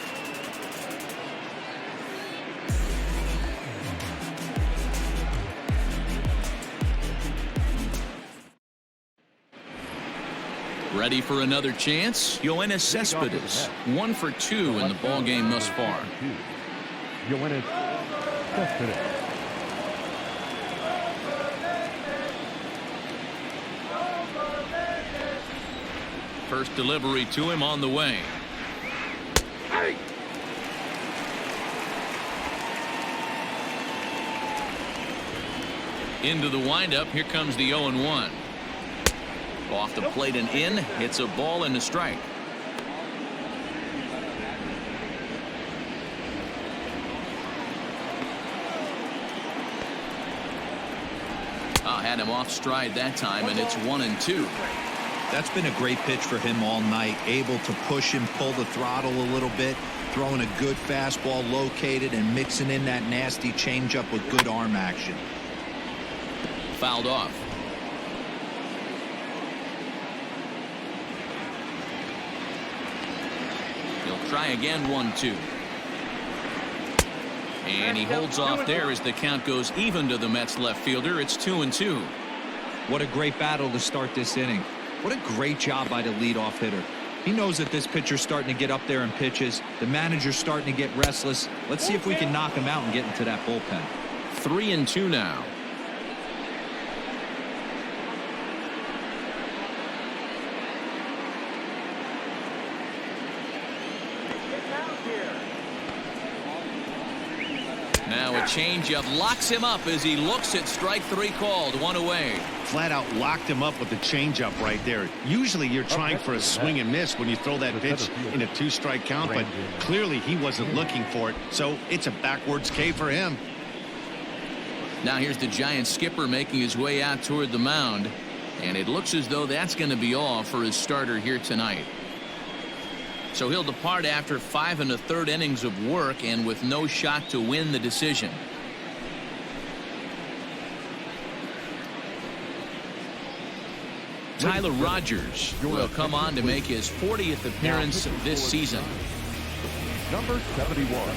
Ready for another chance? Yoenis Cespedes, 1 for 2 in the ball game thus far. Yoenis Cespedes. First delivery to him on the way. Into the windup. Here comes the 0-1. Off the plate and in. Hits a ball and a strike. Had him off stride that time, and it's 1-2. That's been a great pitch for him all night. Able to push and pull the throttle a little bit. Throwing a good fastball located and mixing in that nasty changeup with good arm action. Fouled off. He'll try again. 1-2. And he holds off there as the count goes even to the Mets left fielder. It's 2-2. What a great battle to start this inning. What a great job by the leadoff hitter. He knows that this pitcher's starting to get up there in pitches. The manager's starting to get restless. Let's see if we can knock him out and get into that bullpen. 3-2 now. Now a changeup locks him up as he looks at strike 3 called. 1 away. Flat out locked him up with the changeup right there. Usually you're trying for a swing and miss when you throw that pitch in a 2-strike count, but clearly he wasn't looking for it, so it's a backwards K for him. Now here's the Giants skipper making his way out toward the mound, And it looks as though that's going to be all for his starter here tonight. So he'll depart after 5 1/3 innings of work and with no shot to win the decision. Tyler Rogers will come on to make his 40th appearance this season. Number 71,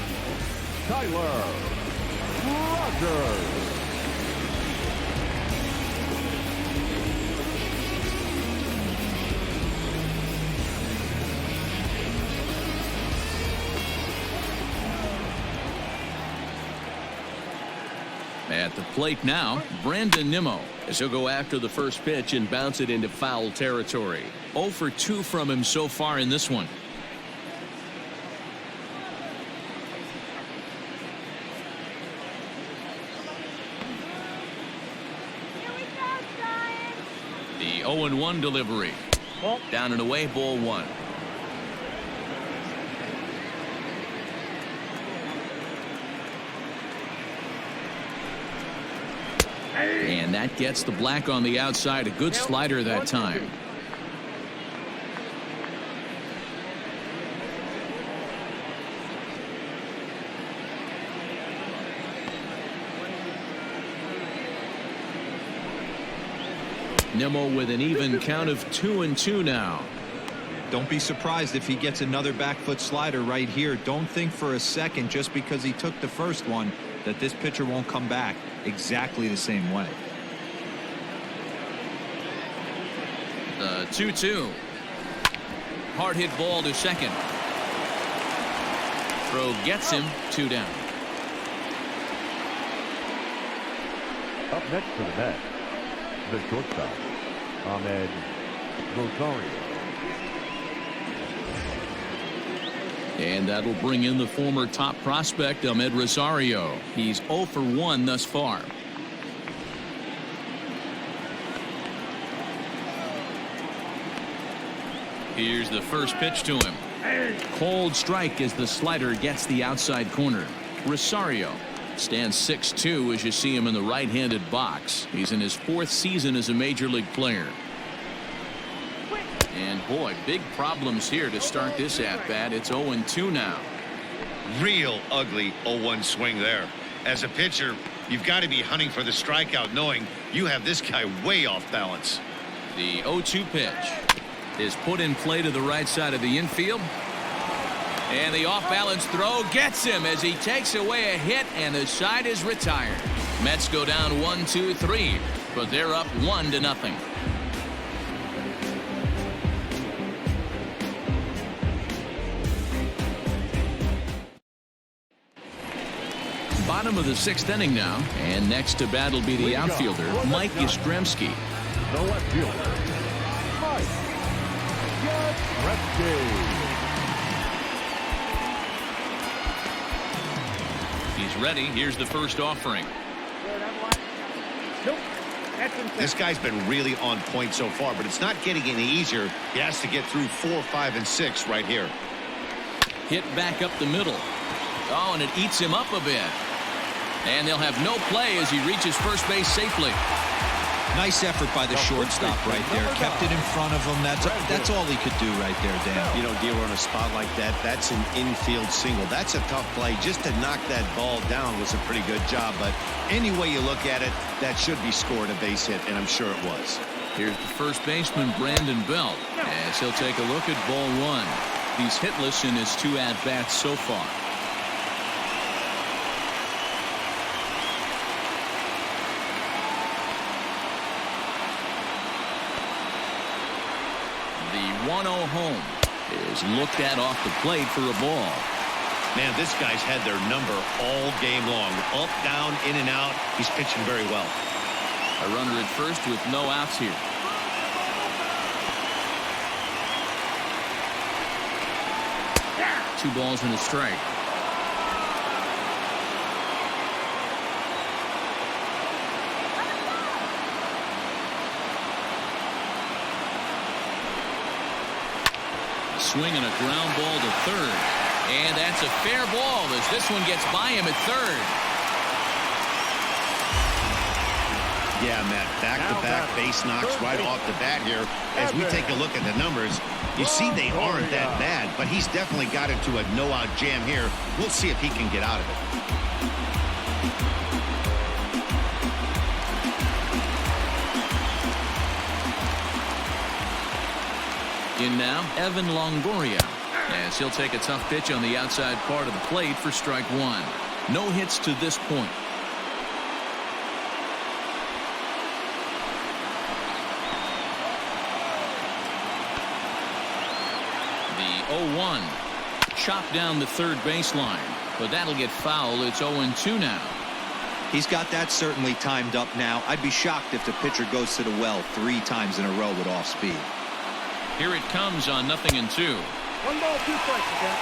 Tyler Rogers. At the plate now, Brandon Nimmo, as he'll go after the first pitch and bounce it into foul territory. 0 for 2 from him so far in this one. The 0-1 delivery. Down and away, ball 1. And that gets the black on the outside. A good slider that time. Nimmo with an even count of 2-2 now. Don't be surprised if he gets another back foot slider right here. Don't think for a second, just because he took the first one, that this pitcher won't come back exactly the same way. The 2-2. Hard hit ball to second. Throw gets him 2 down. Up next for the Mets, the shortstop, Ahmed Rosario. And that'll bring in the former top prospect, Ahmed Rosario. He's 0 for 1 thus far. Here's the first pitch to him. Cold strike as the slider gets the outside corner. Rosario stands 6'2" as you see him in the right-handed box. He's in his 4th season as a major league player. And boy, big problems here to start this at-bat. It's 0-2 now. Real ugly 0-1 swing there. As a pitcher, you've got to be hunting for the strikeout, knowing you have this guy way off balance. The 0-2 pitch is put in play to the right side of the infield. And the off-balance throw gets him as he takes away a hit, and the side is retired. Mets go down 1-2-3, but they're up 1-0. Bottom of the 6th inning now, and next to bat will be the outfielder, Mike Yastremski. The left fielder, Mike Yastremski. He's ready. Here's the first offering. This guy's been really on point so far, but it's not getting any easier. He has to get through 4, 5, and 6 right here. Hit back up the middle. Oh, and it eats him up a bit. And they'll have no play as he reaches first base safely. Nice effort by the shortstop right there. Kept it in front of him. That's all he could do right there, Dan. You know, Dealer, on a spot like that, that's an infield single. That's a tough play. Just to knock that ball down was a pretty good job. But any way you look at it, that should be scored a base hit, and I'm sure it was. Here's the first baseman, Brandon Belt, as he'll take a look at ball 1. He's hitless in his 2 at-bats so far. The 1-0 home is looked at off the plate for a ball. Man, this guy's had their number all game long. Up, down, in and out. He's pitching very well. A runner at first with no outs here. Two balls and a strike. Swing and a ground ball to third. And that's a fair ball as this one gets by him at third. Yeah, Matt, back-to-back base knocks right off the bat here. As we take a look at the numbers, you see they aren't that bad, but he's definitely got into a no-out jam here. We'll see if he can get out of it. In now, Evan Longoria, as he'll take a tough pitch on the outside part of the plate for strike one. No hits to this point. The 0-1. Chopped down the third baseline, but that'll get foul. It's 0-2 now. He's got that certainly timed up now. I'd be shocked if the pitcher goes to the well 3 times in a row with off speed. Here it comes on 0-2. 1 ball, 2 strikes again.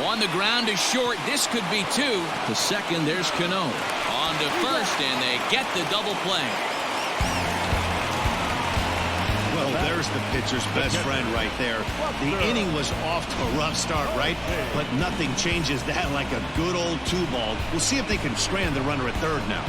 On the ground is short. This could be 2. To second, there's Cano. On to first, and they get the double play. Well, there's the pitcher's best friend right there. The inning was off to a rough start, right? But nothing changes that like a good old 2-ball. We'll see if they can strand the runner at third now.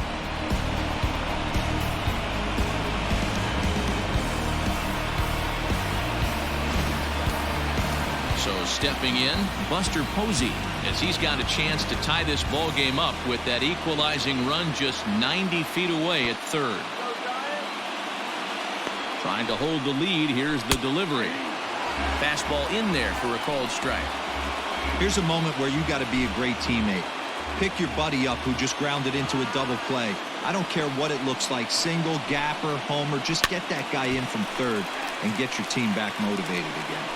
So stepping in, Buster Posey, as he's got a chance to tie this ball game up with that equalizing run just 90 feet away at third. Trying to hold the lead. Here's the delivery. Fastball in there for a called strike. Here's a moment where you got to be a great teammate. Pick your buddy up who just grounded into a double play. I don't care what it looks like, single, gapper, homer, just get that guy in from third and get your team back motivated again.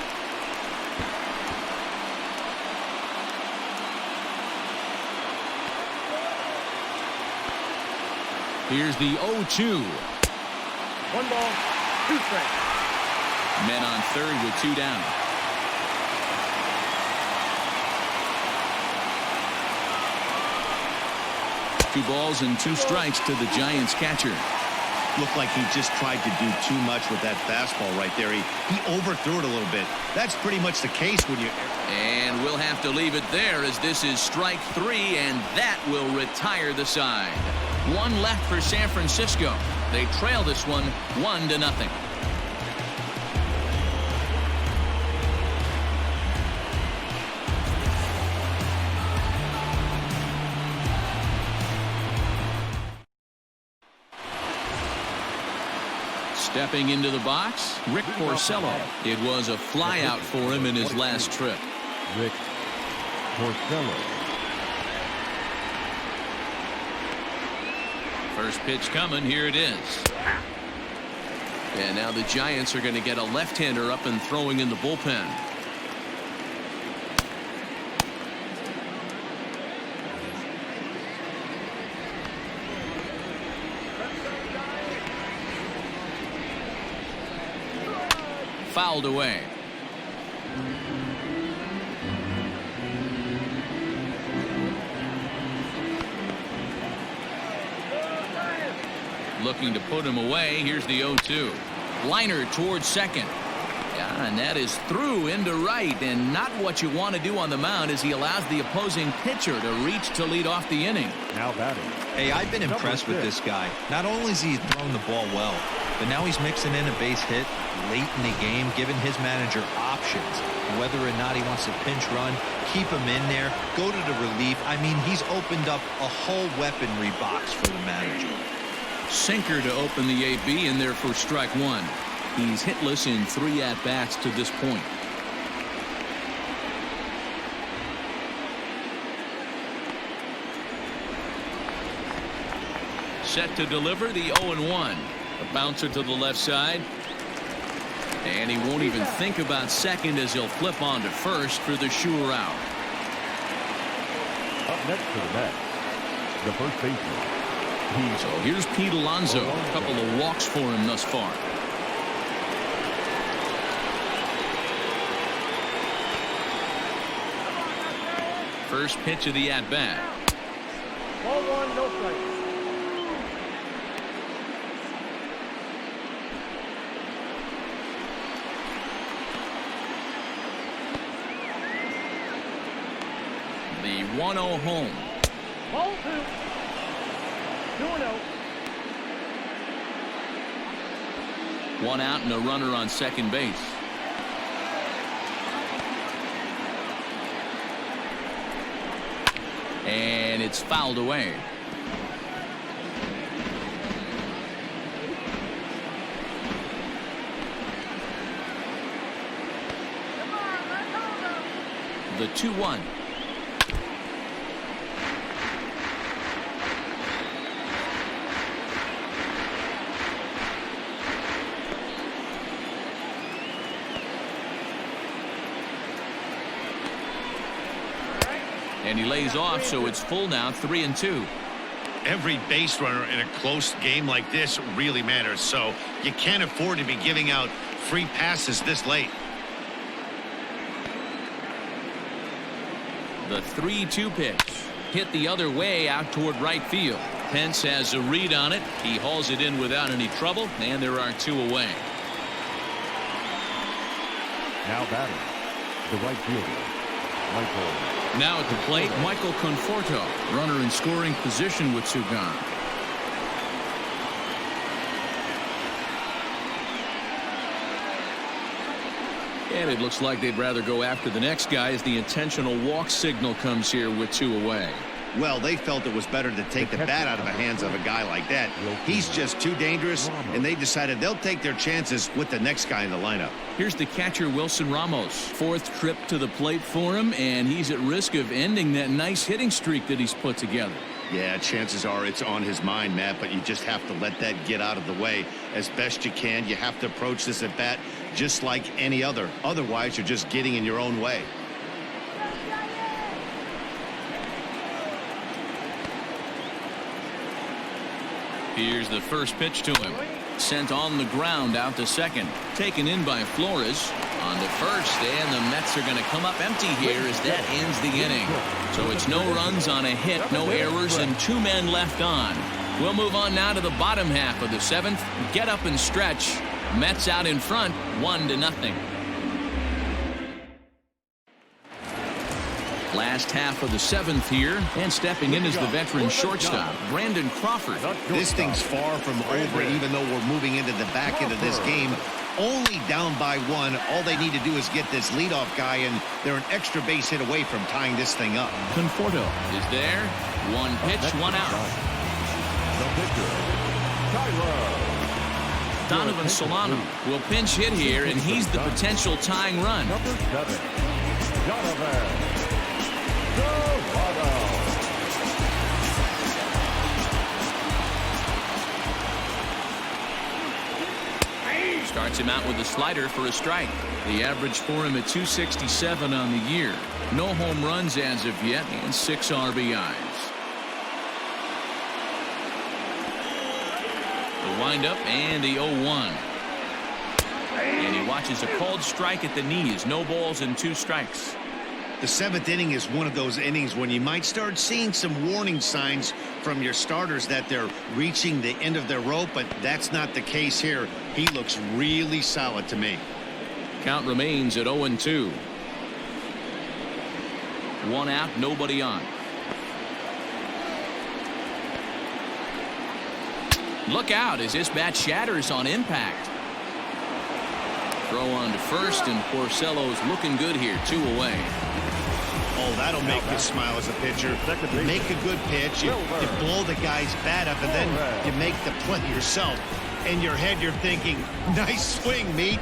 Here's the 0-2. 1 ball, 2 strikes. Men on third with 2 down. Two balls and 2 strikes to the Giants catcher. Looked like he just tried to do too much with that fastball right there. He overthrew it a little bit. That's pretty much the case when you... And we'll have to leave it there as this is strike 3, and that will retire the side. 1 left for San Francisco. They trail this one 1-0. Stepping into the box, Rick Porcello. It was a flyout for him in his last trip. Rick Porcello. First pitch coming. Here it is. And now the Giants are going to get a left-hander up and throwing in the bullpen. Fouled away. Looking to put him away. Here's the 0-2. Liner towards second. Yeah, and that is through into right, and not what you want to do on the mound as he allows the opposing pitcher to reach to lead off the inning. Now batting. Hey, I've been impressed with this guy. Not only has he thrown the ball well, but now he's mixing in a base hit late in the game, giving his manager options. Whether or not he wants to pinch run, keep him in there, go to the relief. I mean, he's opened up a whole weaponry box for the manager. Sinker to open the AB in there for strike 1. He's hitless in 3 at-bats to this point. Set to deliver the 0-1. A bouncer to the left side. And he won't even think about second as he'll flip on to first for the sure out. Up next to the bat, the first baseman. So here's Pete Alonso. A couple of walks for him thus far. First pitch of the at-bat. Ball 1, no strikes. 1-0 home. Ball 2. 2-0. 1 out and a runner on second base. And it's fouled away. The 2-1. And he lays off, so it's full now, 3-2. Every base runner in a close game like this really matters, so you can't afford to be giving out free passes this late. The 3-2 pitch hit the other way out toward right field. Pence has a read on it. He hauls it in without any trouble, and there are 2 away. Now batting, the right fielder, Michael. Now at the plate, Michael Conforto, runner in scoring position with UConn. And it looks like they'd rather go after the next guy as the intentional walk signal comes here with 2 away. Well, they felt it was better to take the bat out of the hands of a guy like that. He's just too dangerous, and they decided they'll take their chances with the next guy in the lineup. Here's the catcher, Wilson Ramos. 4th trip to the plate for him, and he's at risk of ending that nice hitting streak that he's put together. Yeah, chances are it's on his mind, Matt, but you just have to let that get out of the way as best you can. You have to approach this at bat just like any other. Otherwise, you're just getting in your own way. Here's the first pitch to him. Sent on the ground out to second. Taken in by Flores. On to first, and the Mets are going to come up empty here as that ends the inning. So it's no runs on a hit, no errors, and 2 men left on. We'll move on now to the bottom half of the 7th. Get up and stretch. Mets out in front, 1-0. Last half of the 7th here, and stepping in is the veteran shortstop, Brandon Crawford. This thing's far from over, even though we're moving into the back end of this game. Only down by 1. All they need to do is get this leadoff guy, and they're an extra base hit away from tying this thing up. Conforto is there. 1 pitch, 1 out. The pitcher, Tyler. Donovan Solano will pinch hit here, and he's the potential tying run. Number 7, Donovan. Starts him out with a slider for a strike. The average for him at 267 on the year. No home runs as of yet, and 6 RBIs. The windup and the 0-1. And he watches a called strike at the knees. No balls and 2 strikes. The 7th inning is one of those innings when you might start seeing some warning signs from your starters that they're reaching the end of their rope, but that's not the case here. He looks really solid to me. Count remains at 0-2. 1 out, nobody on. Look out as this bat shatters on impact. Throw on to first, and Porcello's looking good here. 2 away. Oh, that'll make you smile as a pitcher. You make a good pitch, you blow the guy's bat up, and then you make the play yourself. In your head, you're thinking, nice swing, meat.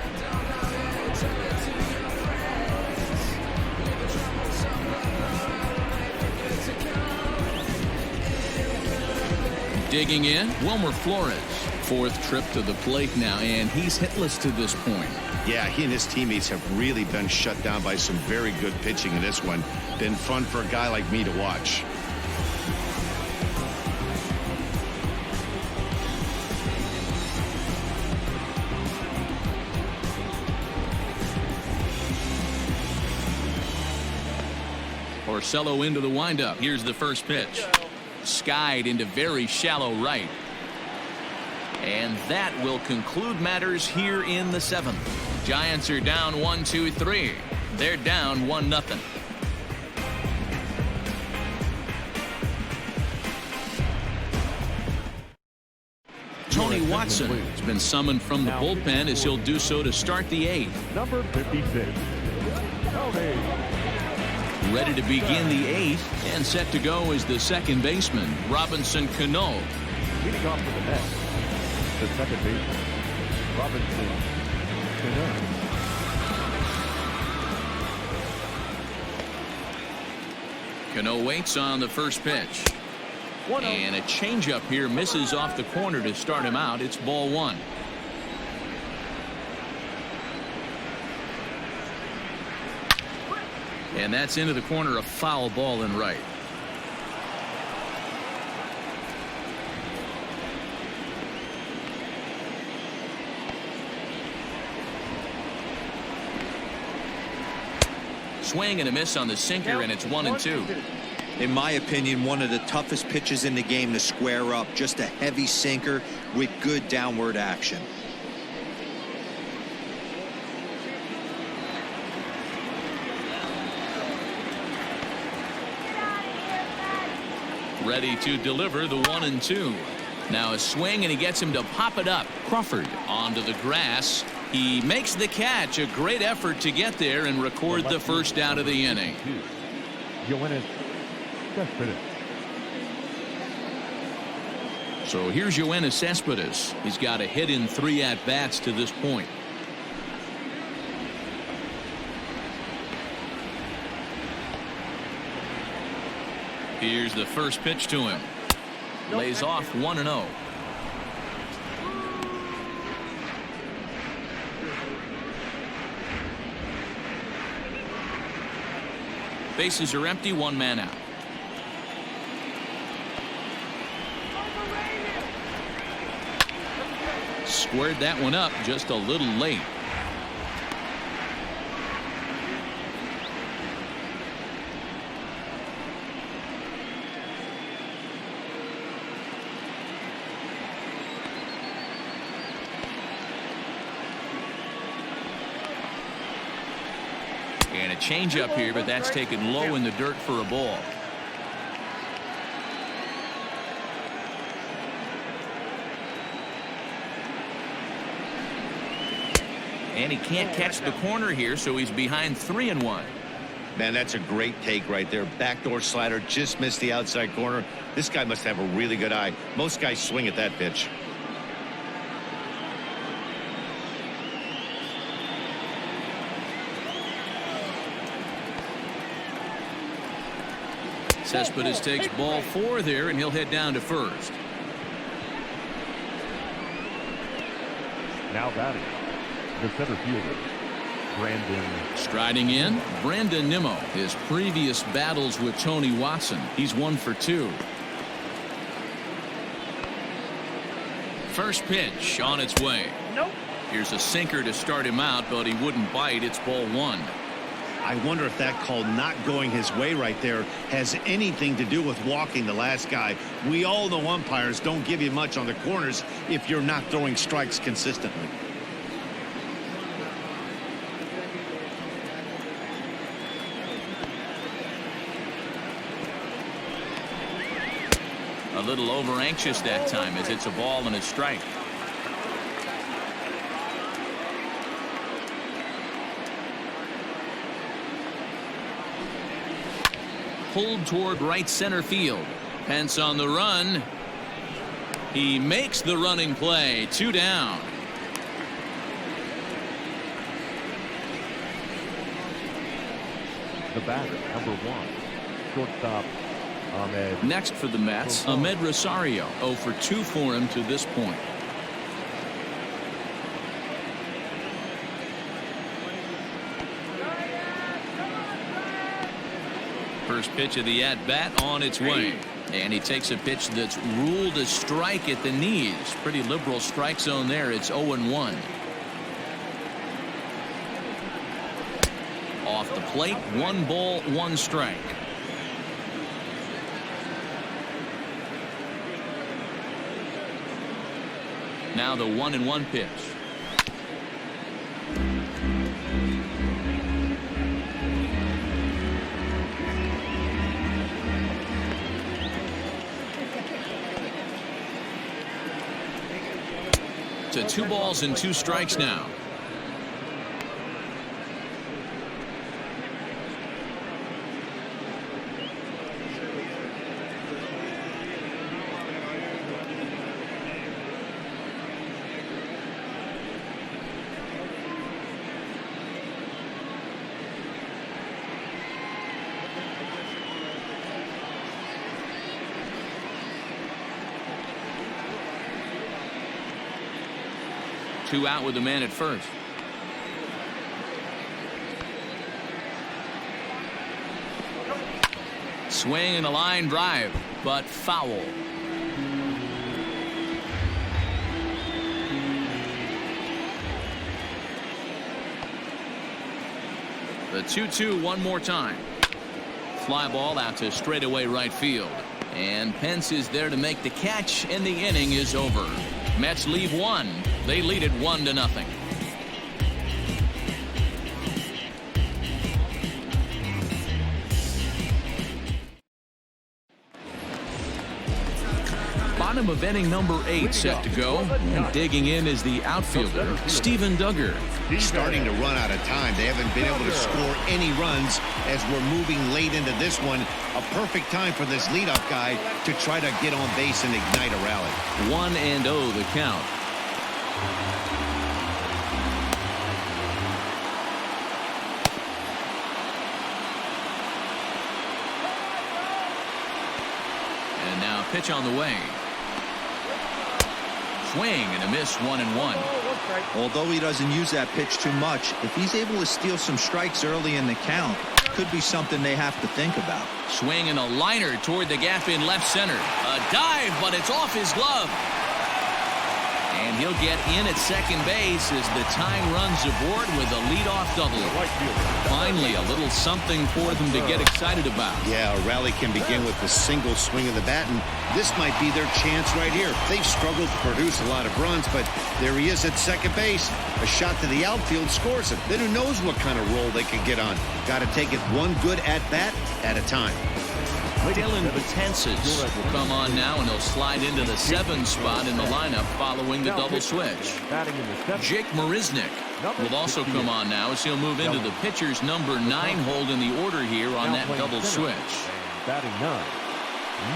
Digging in, Wilmer Flores. 4th trip to the plate now, and he's hitless to this point. Yeah, he and his teammates have really been shut down by some very good pitching in this one. Been fun for a guy like me to watch. Porcello into the windup. Here's the first pitch. Skied into very shallow right. And that will conclude matters here in the 7th. Giants are down 1-2-3. They're down 1-0. Watson has been summoned from the bullpen as he'll do so to start the 8th. Number 56. Tony. Ready to begin the 8th and set to go is the second baseman, Robinson Cano. Leading off for the Mets, the second baseman, Robinson Cano. Cano waits on the first pitch. And a changeup here misses off the corner to start him out. It's ball 1. And that's into the corner, a foul ball in right. Swing and a miss on the sinker, and it's 1-2. In my opinion, one of the toughest pitches in the game to square up. Just a heavy sinker with good downward action. Ready to deliver the 1-2. Now a swing, and he gets him to pop it up. Crawford onto the grass. He makes the catch. A great effort to get there and record the first out of the inning. So here's Yoenis Cespedes. He's got a hit in 3 at-bats to this point. Here's the first pitch to him. Lays off 1-0. Bases are empty, 1 man out. Squared that one up just a little late. And a changeup here, but that's taken low in the dirt for a ball. And he can't catch the corner here, so he's behind 3-1. Man, that's a great take right there. Backdoor slider, just missed the outside corner. This guy must have a really good eye. Most guys swing at that pitch. Cespedes takes ball 4 there, and he'll head down to first. Now batting, the center fielder, Brandon. Striding in, Brandon Nimmo. His previous battles with Tony Watson, he's 1 for 2. First pitch on its way. Nope. Here's a sinker to start him out, but he wouldn't bite. It's ball 1. I wonder if that call not going his way right there has anything to do with walking the last guy. We all know umpires don't give you much on the corners if you're not throwing strikes consistently. A little over anxious that time as it's a ball and a strike. Pulled toward right center field. Pence on the run. He makes the running play. 2 down. The batter, number 1, shortstop Ahmed. Next for the Mets, Ahmed Rosario. 0 for 2 for him to this point. First pitch of the at-bat on its way. And he takes a pitch that's ruled a strike at the knees. Pretty liberal strike zone there. It's 0-1. Off the plate, 1 ball, 1 strike. Now the 1-1 pitch. 2 balls and 2 strikes now. Two out with the man at first. Swing and a line drive, but foul. The 2-2 one more time. Fly ball out to straightaway right field. And Pence is there to make the catch, and the inning is over. Mets leave 1. They lead it 1-0. Bottom of inning number 8 set to go. And digging in is the outfielder, Steven Duggar. Starting to run out of time. They haven't been able to score any runs as we're moving late into this one. A perfect time for this leadoff guy to try to get on base and ignite a rally. 1-0 the count. And now pitch on the way. Swing and a miss, 1-1. Although he doesn't use that pitch too much, if he's able to steal some strikes early in the count, could be something they have to think about. Swing and a liner toward the gap in left center. A dive, but it's off his glove. And he'll get in at second base as the tying runs aboard with a leadoff double. Finally, a little something for them to get excited about. Yeah, a rally can begin with the single swing of the bat, and this might be their chance right here. They've struggled to produce a lot of runs, but there he is at second base. A shot to the outfield scores it. Then who knows what kind of roll they can get on. Got to take it one good at-bat at a time. Dylan Betances will come on now, and he'll slide into the 7 spot in the lineup following the double switch. Jake Marisnick will also come on now as he'll move into the pitcher's number 9 hold in the order here on that double switch. Batting 9,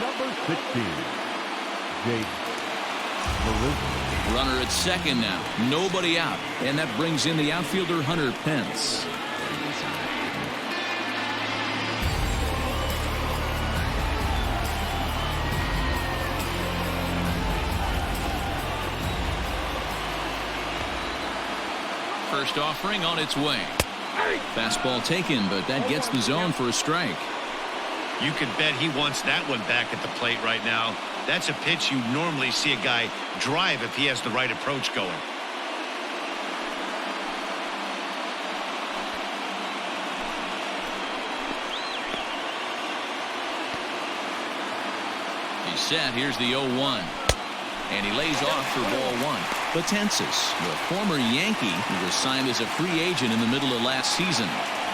number 16, Jake Marisnick. Runner at second now, nobody out, and that brings in the outfielder Hunter Pence. First offering on its way. Fastball taken, but that gets the zone for a strike. You can bet he wants that one back at the plate right now. That's a pitch you normally see a guy drive if he has the right approach going. He's set. Here's the 0-1. And he lays off for ball 1. Betances, the former Yankee who was signed as a free agent in the middle of last season.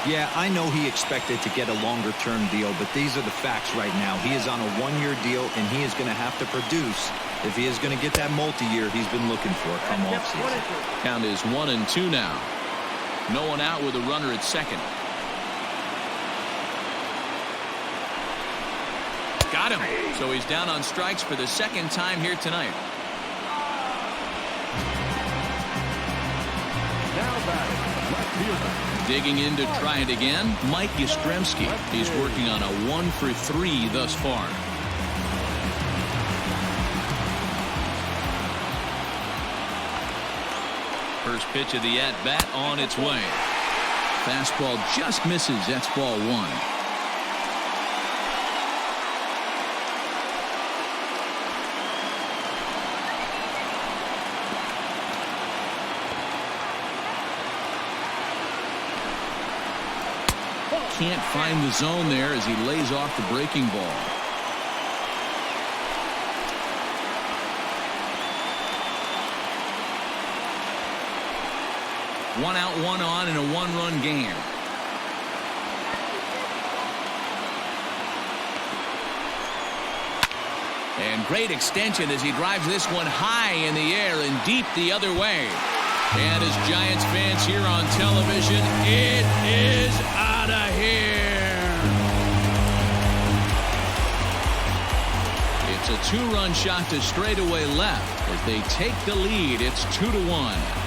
Yeah, I know he expected to get a longer-term deal, but these are the facts right now. He is on a 1-year deal, and he is going to have to produce if he is going to get that multi-year he's been looking for come off-season. Count is 1-2 now. No one out with a runner at second. Got him. So he's down on strikes for the second time here tonight. Now batting, left fielder. Digging in to try it again, Mike Yastremski. He's working on a 1-for-3 thus far. First pitch of the at-bat on its way. Fastball just misses. That's ball 1. Can't find the zone there as he lays off the breaking ball. One out, one on in a 1-run game. And great extension as he drives this one high in the air and deep the other way. And as Giants fans here on television, it is out of here. It's a two-run shot to straightaway left. As they take the lead, it's 2-1.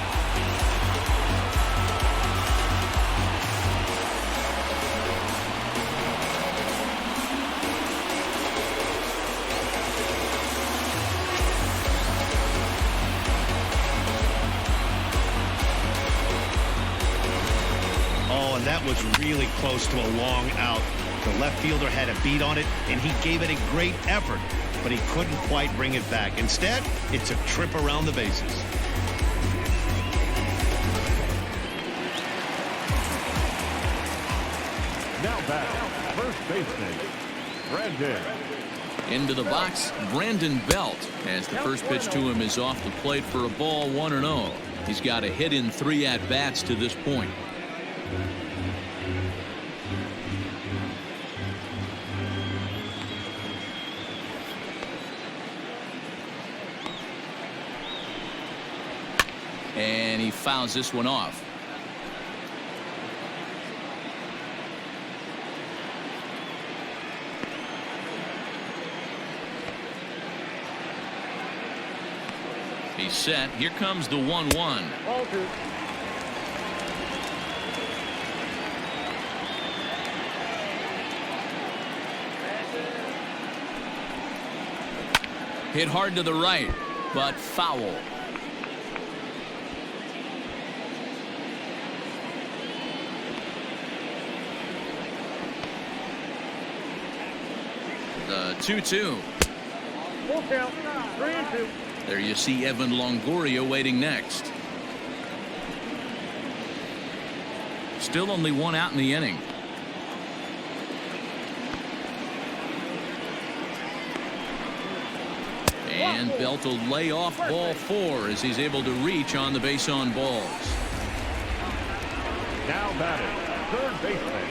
That was really close to a long out. The left fielder had a beat on it, and he gave it a great effort, but he couldn't quite bring it back. Instead, it's a trip around the bases. Now back, first baseman, Brandon. Into the box, Brandon Belt, as the first pitch to him is off the plate for a ball, 1-0. He's got a hit in 3 at-bats to this point. And he fouls this one off. He's set. Here comes the 1-1. Ball 2. Hit hard to the right, but foul. The 2-2. Full count. 3-2. There you see Evan Longoria waiting next. Still only one out in the inning. And Belt will lay off ball 4 as he's able to reach on the base on balls. Now batting, third baseman,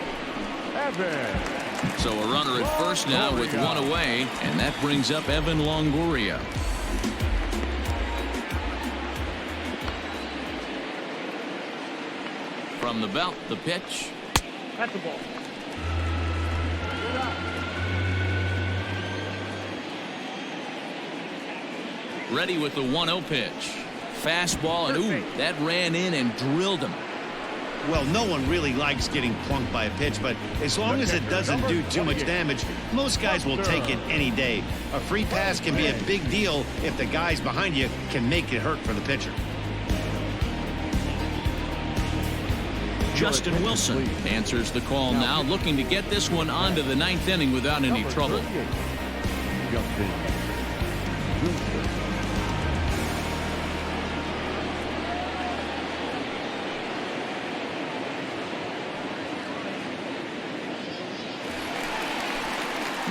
Evan. So a runner at first now with one away, and that brings up Evan Longoria. From the belt, the pitch. That's the ball. Ready with the 1-0 pitch. Fastball, and ooh, that ran in and drilled him. Well, no one really likes getting plunked by a pitch, but as long as it doesn't do too much damage, most guys will take it any day. A free pass can be a big deal if the guys behind you can make it hurt for the pitcher. Justin Wilson answers the call now, looking to get this one onto the 9th inning without any trouble. Justin Wilson.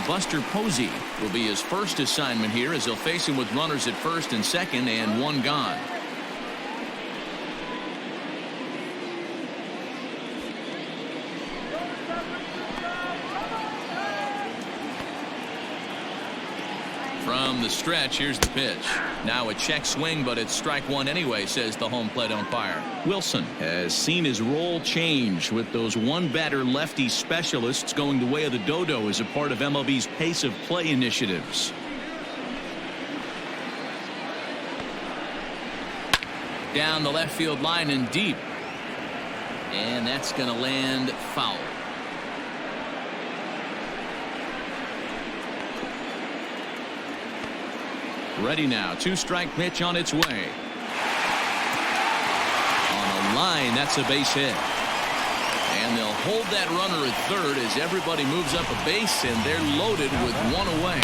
Buster Posey will be his first assignment here as he'll face him with runners at first and second and one gone. From the stretch, here's the pitch. Now a check swing, but it's strike one anyway, says the home plate umpire. Wilson has seen his role change with those one-batter lefty specialists going the way of the dodo as a part of MLB's pace of play initiatives. Down the left field line and deep. And that's going to land foul. Ready now. 2-strike pitch on its way. On a line, that's a base hit. And they'll hold that runner at third as everybody moves up a base, and they're loaded with one away.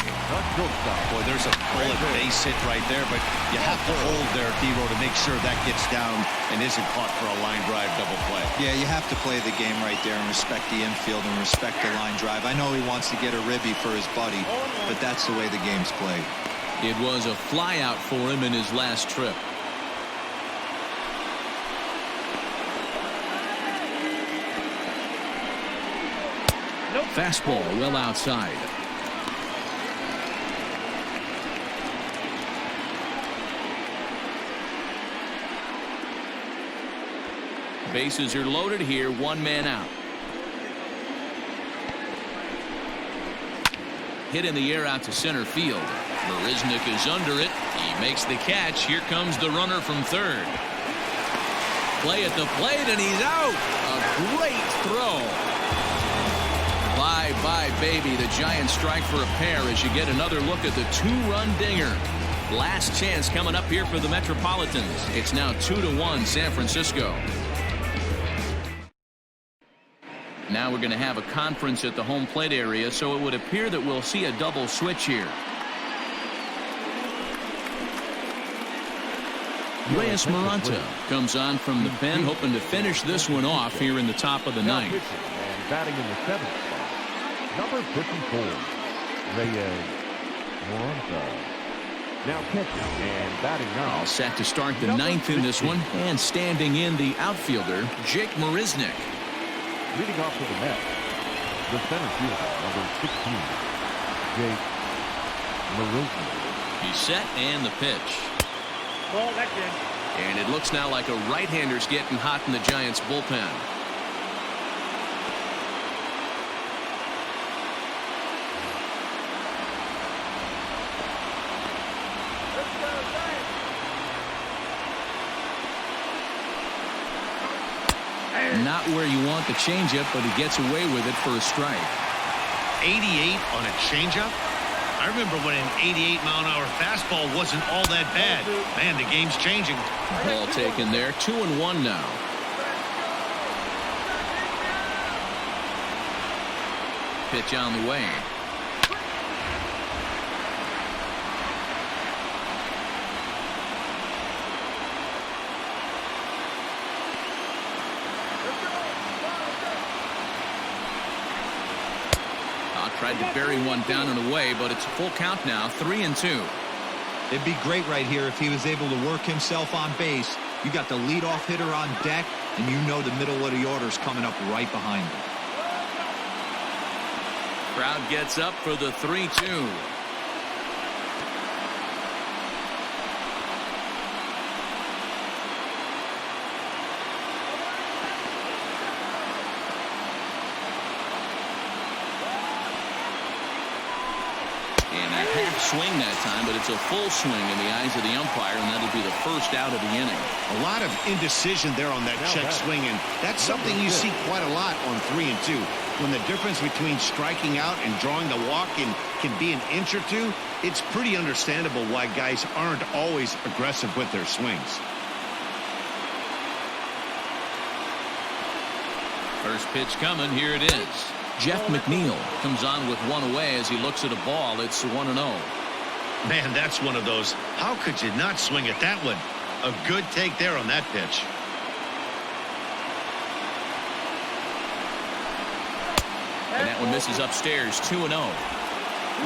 Boy, there's a bullet base hit right there, but you have to hold there, Devo, to make sure that gets down and isn't caught for a line drive double play. Yeah, you have to play the game right there and respect the infield and respect the line drive. I know he wants to get a ribby for his buddy, but that's the way the game's played. It was a flyout for him in his last trip. Fastball well outside. Bases are loaded here, one man out. Hit in the air out to center field. Marisnick is under it. He makes the catch. Here comes the runner from third. Play at the plate, and he's out. A great throw. Bye-bye, baby. The Giants strike for a pair as you get another look at the two-run dinger. Last chance coming up here for the Metropolitans. It's now 2-1 San Francisco. Now we're going to have a conference at the home plate area, so it would appear that we'll see a double switch here. Reyes Maranta comes on from the pen, hoping to finish this one off here in the top of the ninth. And batting in the 7th spot, number 54, Reyes Maranta. Now catching and batting now. All set to start the ninth in this one, and standing in the outfielder, Jake Marisnick. Leading off for the Mets, the center fielder, number 16, Jake Marisnick. He's set, and the pitch. Ball, that's in. And it looks now like a right-hander's getting hot in the Giants bullpen. Not where you want the changeup, but he gets away with it for a strike. 88 on a changeup? I remember when an 88-mile-an-hour fastball wasn't all that bad. Man, the game's changing. Ball taken there. 2-1 now. Pitch on the way. Tried to bury one down and away, but it's a full count now, 3-2. It'd be great right here if he was able to work himself on base. You got the leadoff hitter on deck, and you know the middle of the order's coming up right behind him. Crowd gets up for the 3-2. Swing that time, but it's a full swing in the eyes of the umpire, and that'll be the first out of the inning. A lot of indecision there on that check swing, and that's something you see quite a lot on 3-2. When the difference between striking out and drawing the walk can be an inch or two, it's pretty understandable why guys aren't always aggressive with their swings. First pitch coming. Here it is. Jeff McNeil comes on with one away as he looks at a ball. It's 1-0. Man, that's one of those. How could you not swing at that one? A good take there on that pitch. And that one misses upstairs. 2-0.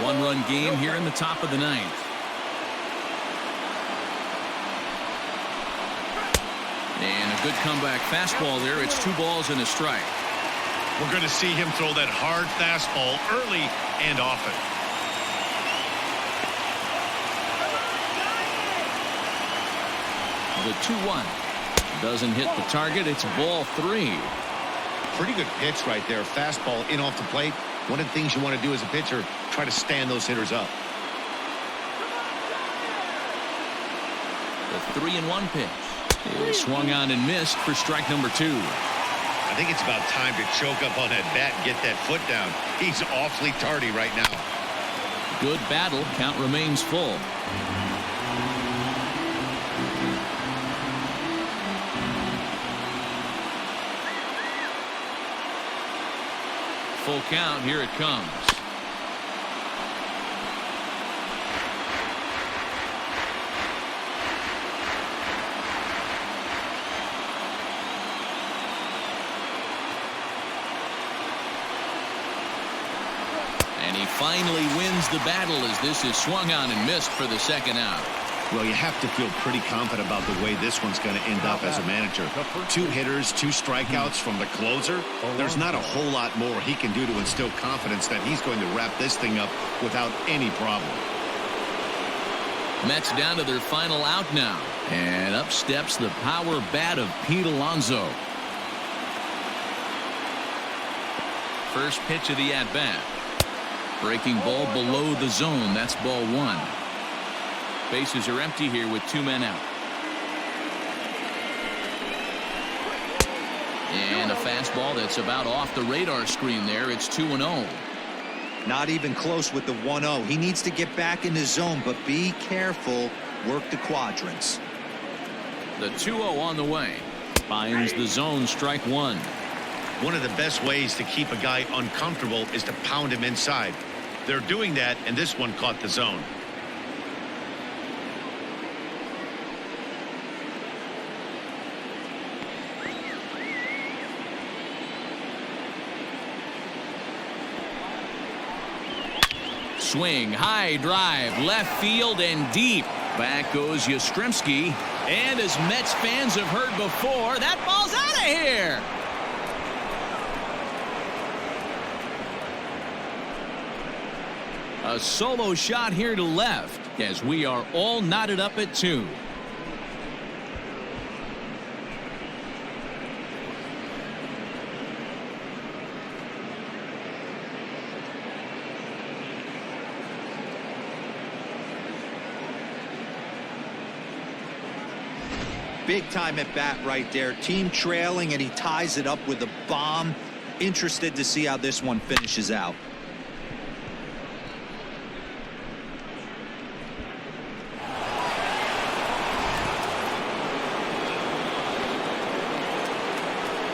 One-run game here in the top of the ninth. And a good comeback fastball there. It's 2 balls and a strike. We're going to see him throw that hard fastball early and often. The 2-1 doesn't hit the target. It's ball 3. Pretty good pitch right there. Fastball in off the plate. One of the things you want to do as a pitcher, try to stand those hitters up. The 3-1 pitch is swung on and missed for strike number 2. I think it's about time to choke up on that bat and get that foot down. He's awfully tardy right now. Good battle. Count remains full. Full count. Here it comes. And he finally wins the battle as this is swung on and missed for the second out. Well, you have to feel pretty confident about the way this one's going to end up as a manager. 2 hitters, 2 strikeouts from the closer. There's not a whole lot more he can do to instill confidence that he's going to wrap this thing up without any problem. Mets down to their final out now. And up steps the power bat of Pete Alonso. first pitch of the at-bat. Breaking ball below the zone. That's ball one. Bases are empty here with 2 men out. And a fastball that's about off the radar screen there. It's 2-0. Not even close with the 1-0. He needs to get back in the zone, but be careful. Work the quadrants. The 2-0 on the way. Finds the zone, strike one. One of the best ways to keep a guy uncomfortable is to pound him inside. They're doing that, and this one caught the zone. Swing, high drive, left field and deep. Back goes Yastremski. And as Mets fans have heard before, that ball's out of here. A solo shot here to left as we are all knotted up at 2. Big time at bat right there. Team trailing, and he ties it up with a bomb. Interested to see how this one finishes out.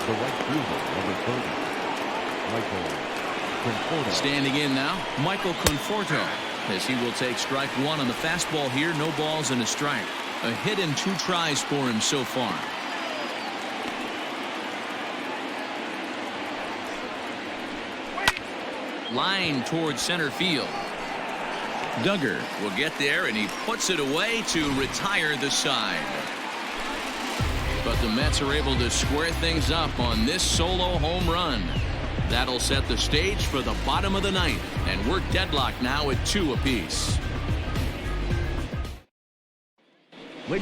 The right fielder, number 30, Michael Conforto. Standing in now, Michael Conforto, as he will take strike one on the fastball here. No balls and a strike. A hit and 2 tries for him so far. Line towards center field. Duggar will get there, and he puts it away to retire the side. But the Mets are able to square things up on this solo home run. That'll set the stage for the bottom of the ninth, and we're deadlocked now at 2 apiece.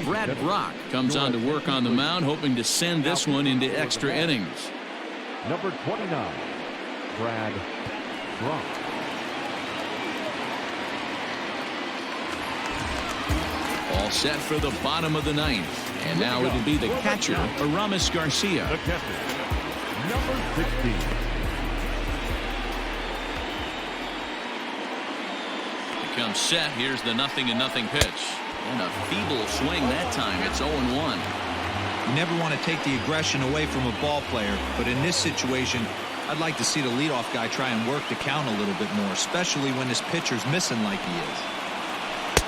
Brad Brock comes on to work on the mound, hoping to send this one into extra innings. Number 29, Brad Brock. All set for the bottom of the ninth. And now it'll be the catcher, Ramos Garcia. The catcher, number 16. Becomes set. Here's the 0-0 pitch. And a feeble swing that time. It's 0-1. You never want to take the aggression away from a ball player, but in this situation, I'd like to see the leadoff guy try and work the count a little bit more, especially when his pitcher's missing like he is.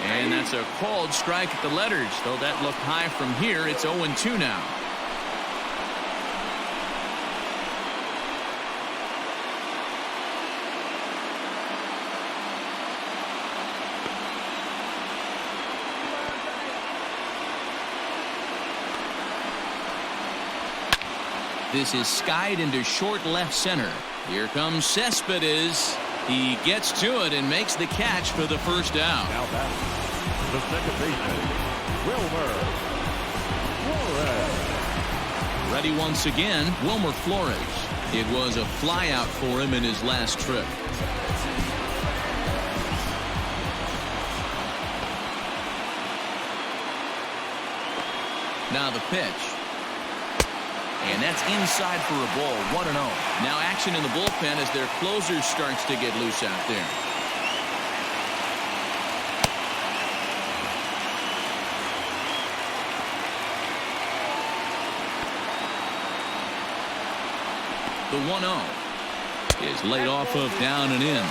And that's a called strike at the letters. Though that looked high from here, it's 0-2 now. This is skied into short left center. Here comes Cespedes. He gets to it and makes the catch for the first out. Now batting, the second baseman, Wilmer Flores. Ready once again, Wilmer Flores. It was a flyout for him in his last trip. Now the pitch. And that's inside for a ball. 1-0. Now action in the bullpen as their closer starts to get loose out there. The 1-0 is laid off of down and in.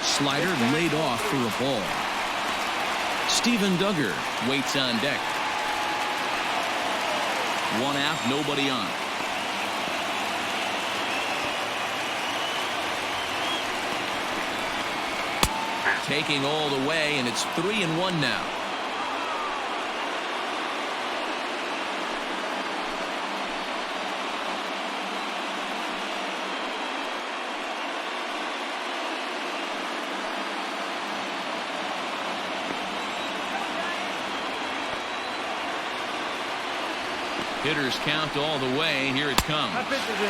Slider laid off for a ball. Steven Duggar waits on deck. One out, nobody on. Taking all the way, and it's 3-1 now. Hitters count all the way. Here it comes.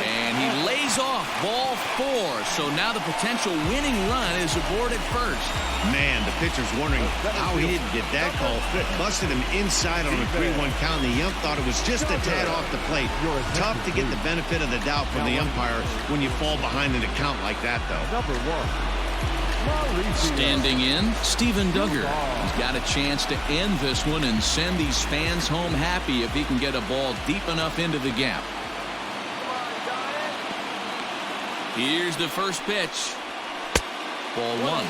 And he lays off ball 4. So now the potential winning run is aboard at first. Man, the pitcher's wondering how he didn't get that call. Busted him inside on a 3-1 count. The ump thought it was just a tad off the plate. Tough to get the benefit of the doubt from the umpire when you fall behind in a count like that, though. Number 1. Standing in, Steven Duggar. He's got a chance to end this one and send these fans home happy if he can get a ball deep enough into the gap. Here's the first pitch. Ball 1.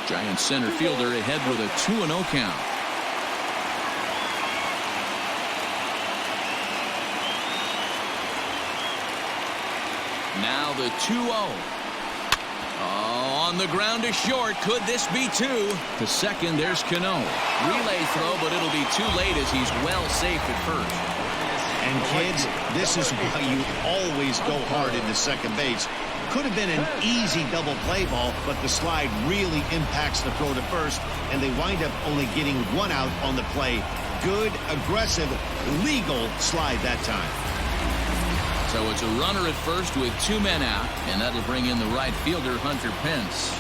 Giant center fielder ahead with a 2-0 count. Now the 2-0. Oh, on the ground to short. Could this be 2? To second, there's Cano. Relay throw, but it'll be too late as he's well safe at first. And kids, this is why you always go hard into second base. Could have been an easy double play ball, but the slide really impacts the throw to first, and they wind up only getting 1 out on the play. Good, aggressive, legal slide that time. So it's a runner at first with 2 men out, and that'll bring in the right fielder, Hunter Pence.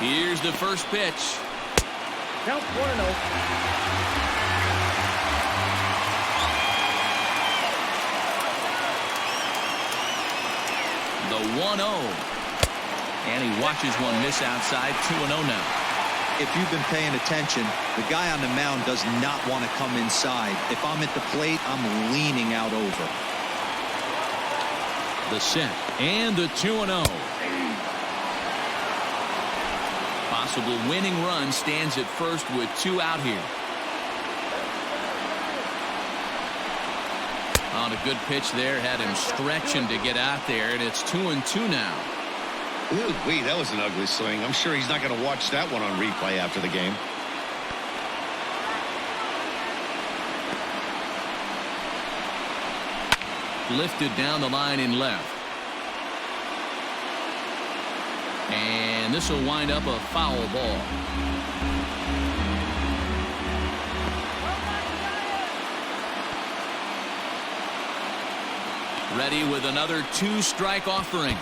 Here's the first pitch. Count 1-0. The 1-0. And he watches one miss outside. 2-0 now. If you've been paying attention, the guy on the mound does not want to come inside. If I'm at the plate, I'm leaning out over. The set and the 2-0. Possible winning run stands at first with 2 out here. On a good pitch there, had him stretching to get out there, and it's 2-2 now. Ooh, wait, that was an ugly swing. I'm sure he's not going to watch that one on replay after the game. Lifted down the line in left. And this will wind up a foul ball. Ready with another 2-strike offering.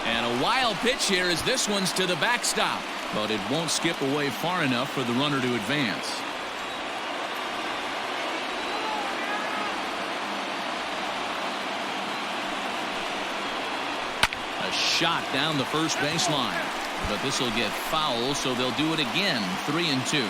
And a wild pitch here as this one's to the backstop. But it won't skip away far enough for the runner to advance. A shot down the first baseline. But this will get foul, so they'll do it again. 3-2.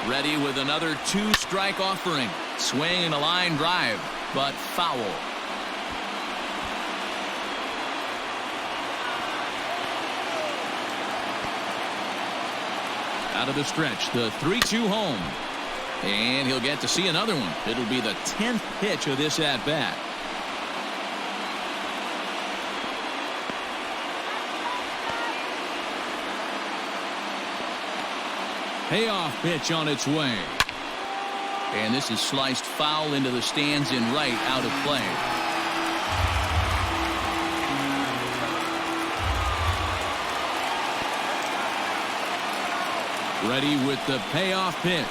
Ready with another 2-strike offering. Swing and a line drive, but foul. Out of the stretch, the 3-2 home. And he'll get to see another one. It'll be the 10th pitch of this at-bat. Payoff pitch on its way. And this is sliced foul into the stands in right, out of play. Ready with the payoff pitch.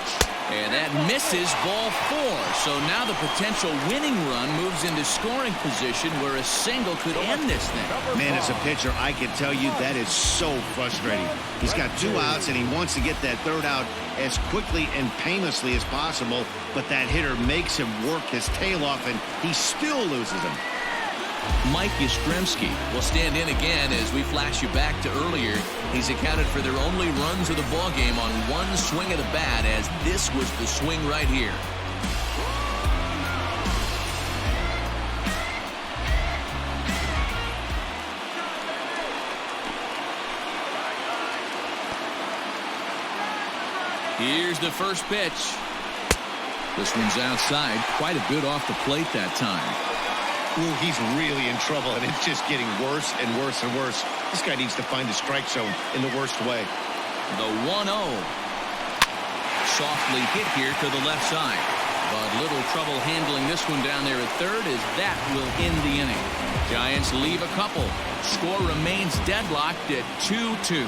And that misses, ball 4. So now the potential winning run moves into scoring position where a single could end this thing. Man, as a pitcher, I can tell you that is so frustrating. He's got 2 outs, and he wants to get that 3rd out as quickly and painlessly as possible, but that hitter makes him work his tail off, and he still loses him. Mike Yastremski will stand in again as we flash you back to earlier. He's accounted for their only runs of the ball game on 1 swing of the bat, as this was the swing right here. Here's the first pitch. This one's outside. Quite a bit off the plate that time. Ooh, he's really in trouble, and it's just getting worse and worse and worse. This guy needs to find the strike zone in the worst way. The 1-0. Softly hit here to the left side. But little trouble handling this one down there at third, as that will end the inning. Giants leave a couple. Score remains deadlocked at 2-2.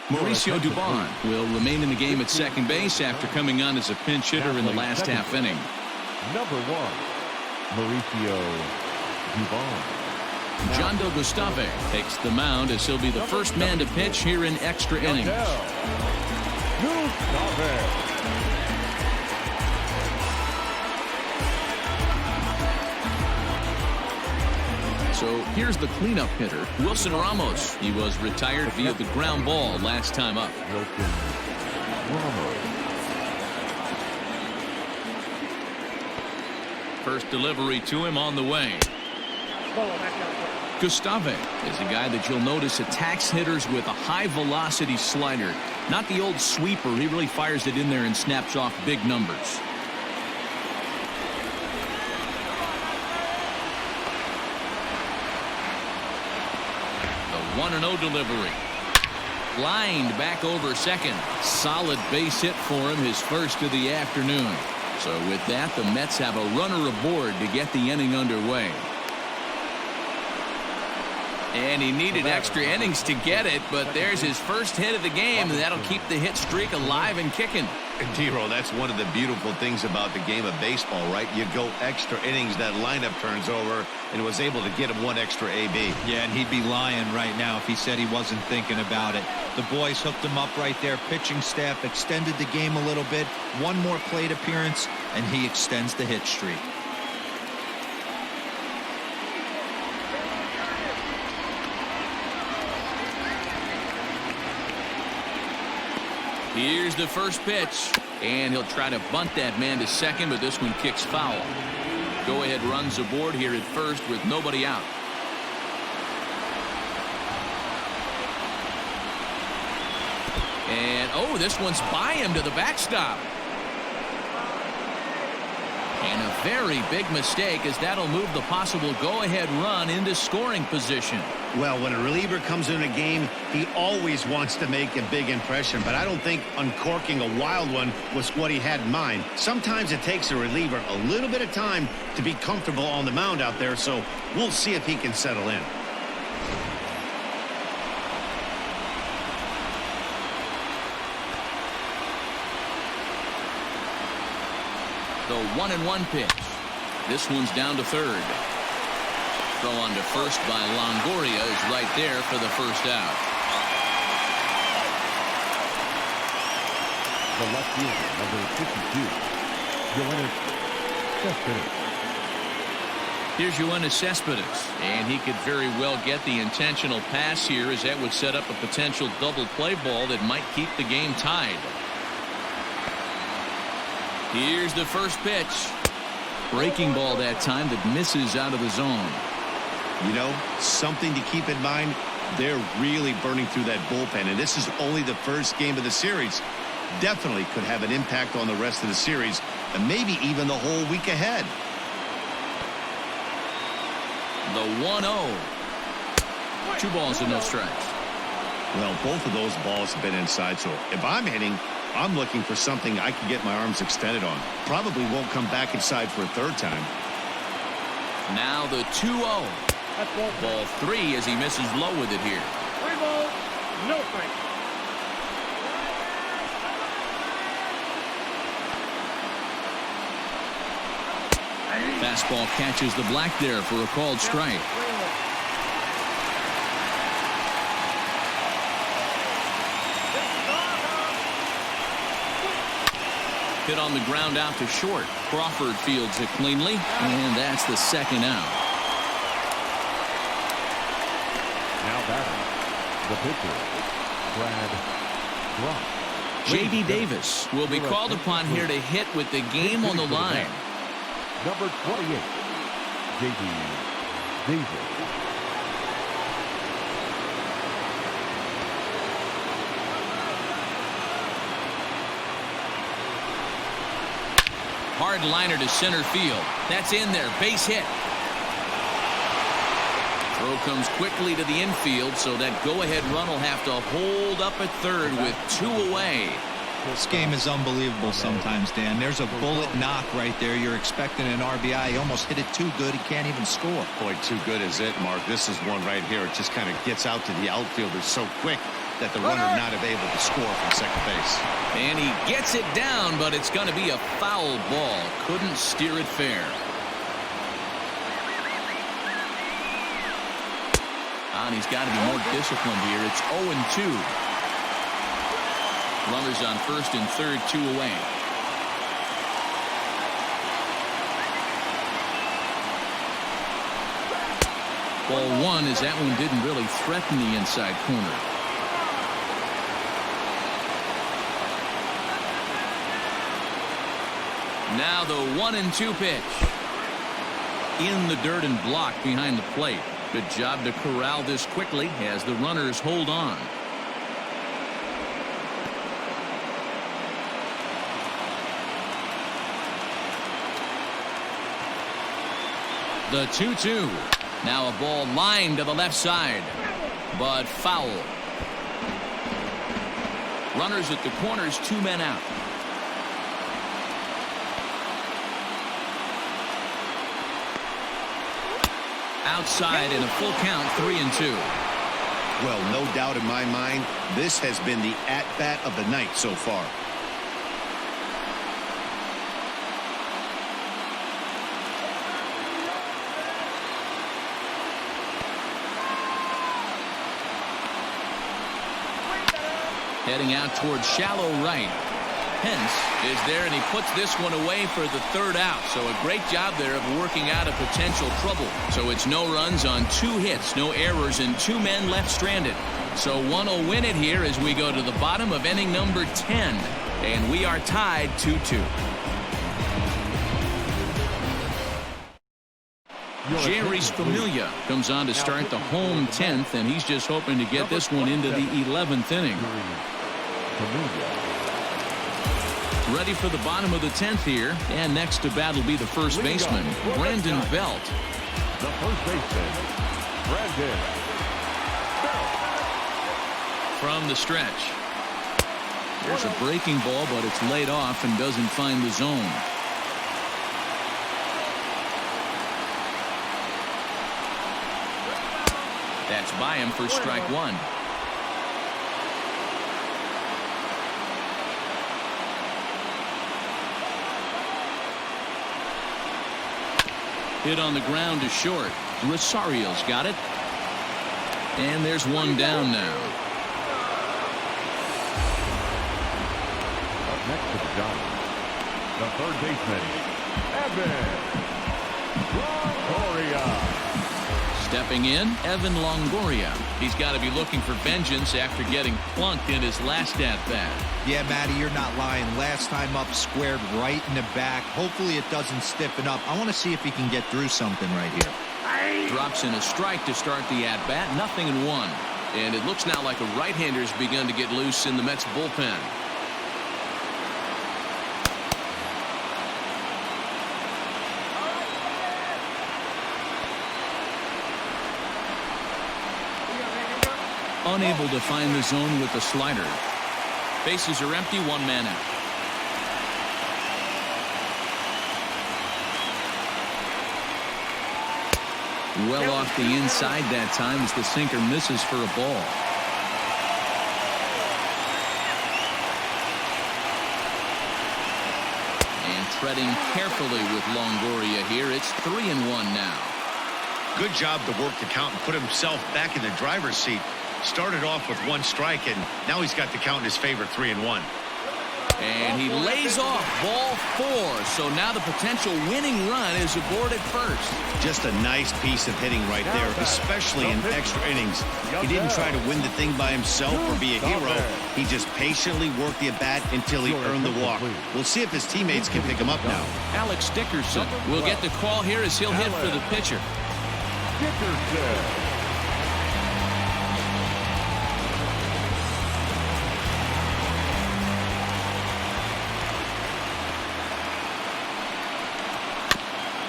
Mauricio Dubon will remain in the game at second base after coming on as a pinch hitter in the last half inning. Number 1, Mauricio Dubon. Jondo Gustave takes the mound as he'll be the first man to pitch here in extra innings. So here's the cleanup hitter, Wilson Ramos. He was retired via the ground ball last time up. First delivery to him on the way. Gustave is a guy that you'll notice attacks hitters with a high velocity slider. Not the old sweeper. He really fires it in there and snaps off big numbers. The 1-0 delivery. Lined back over second. Solid base hit for him, his first of the afternoon. So with that, the Mets have a runner aboard to get the inning underway. And he needed extra innings to get it, but there's his first hit of the game, and that'll keep the hit streak alive and kicking. And Dero, that's one of the beautiful things about the game of baseball, right? You go extra innings, that lineup turns over, and was able to get him one extra AB. Yeah, and he'd be lying right now if he said he wasn't thinking about it. The boys hooked him up right there. Pitching staff extended the game a little bit. One more plate appearance, and he extends the hit streak. Here's the first pitch, and he'll try to bunt that man to second, but this one kicks foul. Go-ahead runs aboard here at first with nobody out. And, oh, this one's by him to the backstop. And a very big mistake, as that'll move the possible go-ahead run into scoring position. Well, when a reliever comes in a game, he always wants to make a big impression, but I don't think uncorking a wild one was what he had in mind. Sometimes it takes a reliever a little bit of time to be comfortable on the mound out there, so we'll see if he can settle in. The 1-1 pitch. This one's down to third. Throw on to first by Longoria is right there for the first out. The left fielder, number 52, Yoenis Cespedes. Here's Yoenis Cespedes, and he could very well get the intentional pass here, as that would set up a potential double play ball that might keep the game tied. Here's the first pitch. Breaking ball that time that misses out of the zone. You know, something to keep in mind, they're really burning through that bullpen, and this is only the first game of the series. Definitely could have an impact on the rest of the series, and maybe even the whole week ahead. The 1-0. 2 balls and no strikes. Well, both of those balls have been inside, so if I'm hitting, I'm looking for something I can get my arms extended on. Probably won't come back inside for a third time. Now the 2-0. Ball 3 as he misses low with it here. 3 balls, no strikes. Fastball catches the black there for a called strike. Hit on the ground out to short. Crawford fields it cleanly, and that's the second out. Now batting, the pitcher, Brad Rock. J.D. Davis will be called upon here to hit with the game on the line. Number 28, J.D. Davis. Hard liner to center field. That's in there. Base hit. Throw comes quickly to the infield, so that go-ahead run will have to hold up at third with 2 away. This game is unbelievable sometimes, Dan. There's a bullet knock right there. You're expecting an RBI. He almost hit it too good. He can't even score. Boy, too good is it, Mark. This is one right here. It just kind of gets out to the outfielder so quick that the runner not able to score from second base. And he gets it down, but it's going to be a foul ball. Couldn't steer it fair. And he's got to be more disciplined here. It's 0-2. Runners on first and third, 2 away. Ball 1 as that one didn't really threaten the inside corner. Now the 1-2 pitch. In the dirt and blocked behind the plate. Good job to corral this quickly as the runners hold on. The 2-2. Now a ball lined to the left side, but foul. Runners at the corners, 2 men out. Outside in a full count, 3-2. Well, no doubt in my mind, this has been the at-bat of the night so far. Heading out towards shallow right. Pence is there, and he puts this one away for the 3rd out. So a great job there of working out a potential trouble. So it's no runs on 2 hits, no errors, and 2 men left stranded. So one will win it here as we go to the bottom of inning number 10. And we are tied 2-2. Yastremski comes on to start the home 10th, and he's just hoping to get this one into the 11th inning. Ready for the bottom of the 10th here, and next to bat will be the first baseman, Brandon Belt. The first baseman, Brandon Belt. From the stretch. There's a breaking ball, but it's laid off and doesn't find the zone. That's by him for strike 1. Hit on the ground to short. Rosario's got it. And there's one down now. Up next to the Giants, the third baseman, Evan Longoria. Stepping in, Evan Longoria. He's got to be looking for vengeance after getting plunked in his last at-bat. Yeah, Matty, you're not lying. Last time up, squared right in the back. Hopefully it doesn't stiffen up. I want to see if he can get through something right here. Drops in a strike to start the at-bat. 0-1. And it looks now like a right-hander's begun to get loose in the Mets bullpen. Unable to find the zone with the slider. Bases are empty, 1 man out. Well off the inside that time as the sinker misses for a ball. And treading carefully with Longoria here. It's 3-1 now. Good job to work the count and put himself back in the driver's seat. Started off with 1 strike, and now he's got the count in his favor, 3-1. And he lays off ball 4. So now the potential winning run is aboard at first. Just a nice piece of hitting right there, especially in extra innings. He didn't try to win the thing by himself or be a hero. He just patiently worked the at-bat until he earned the walk. We'll see if his teammates can pick him up now. Alex Dickerson will get the call here as he'll hit for the pitcher. Dickerson.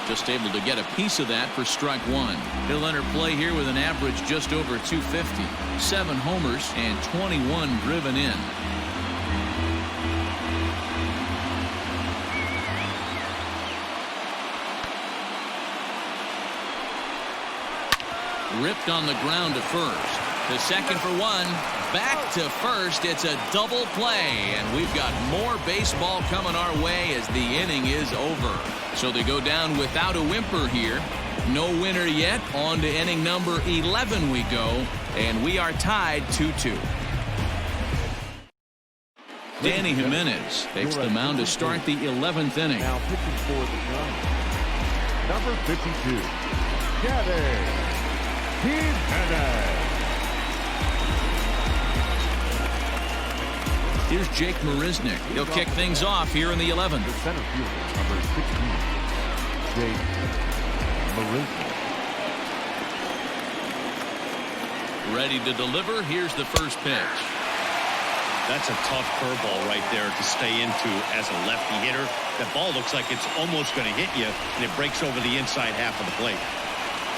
Just able to get a piece of that for strike one. He'll enter play here with an average just over 250. 7 homers and 21 driven in. Ripped on the ground to first. The second for one. Back to first. It's a double play, and we've got more baseball coming our way as the inning is over. So they go down without a whimper here. No winner yet. On to inning number 11 we go, and we are tied 2-2. Danny Jimenez takes the mound to start the 11th inning. Now pitching for the Giants, number 52, Jimenez. Here's Jake Marisnick. He'll kick things off here in the 11th. The center fielder, number 16, Jake Marisnick. Ready to deliver. Here's the first pitch. That's a tough curveball right there to stay into as a lefty hitter. That ball looks like it's almost going to hit you, and it breaks over the inside half of the plate.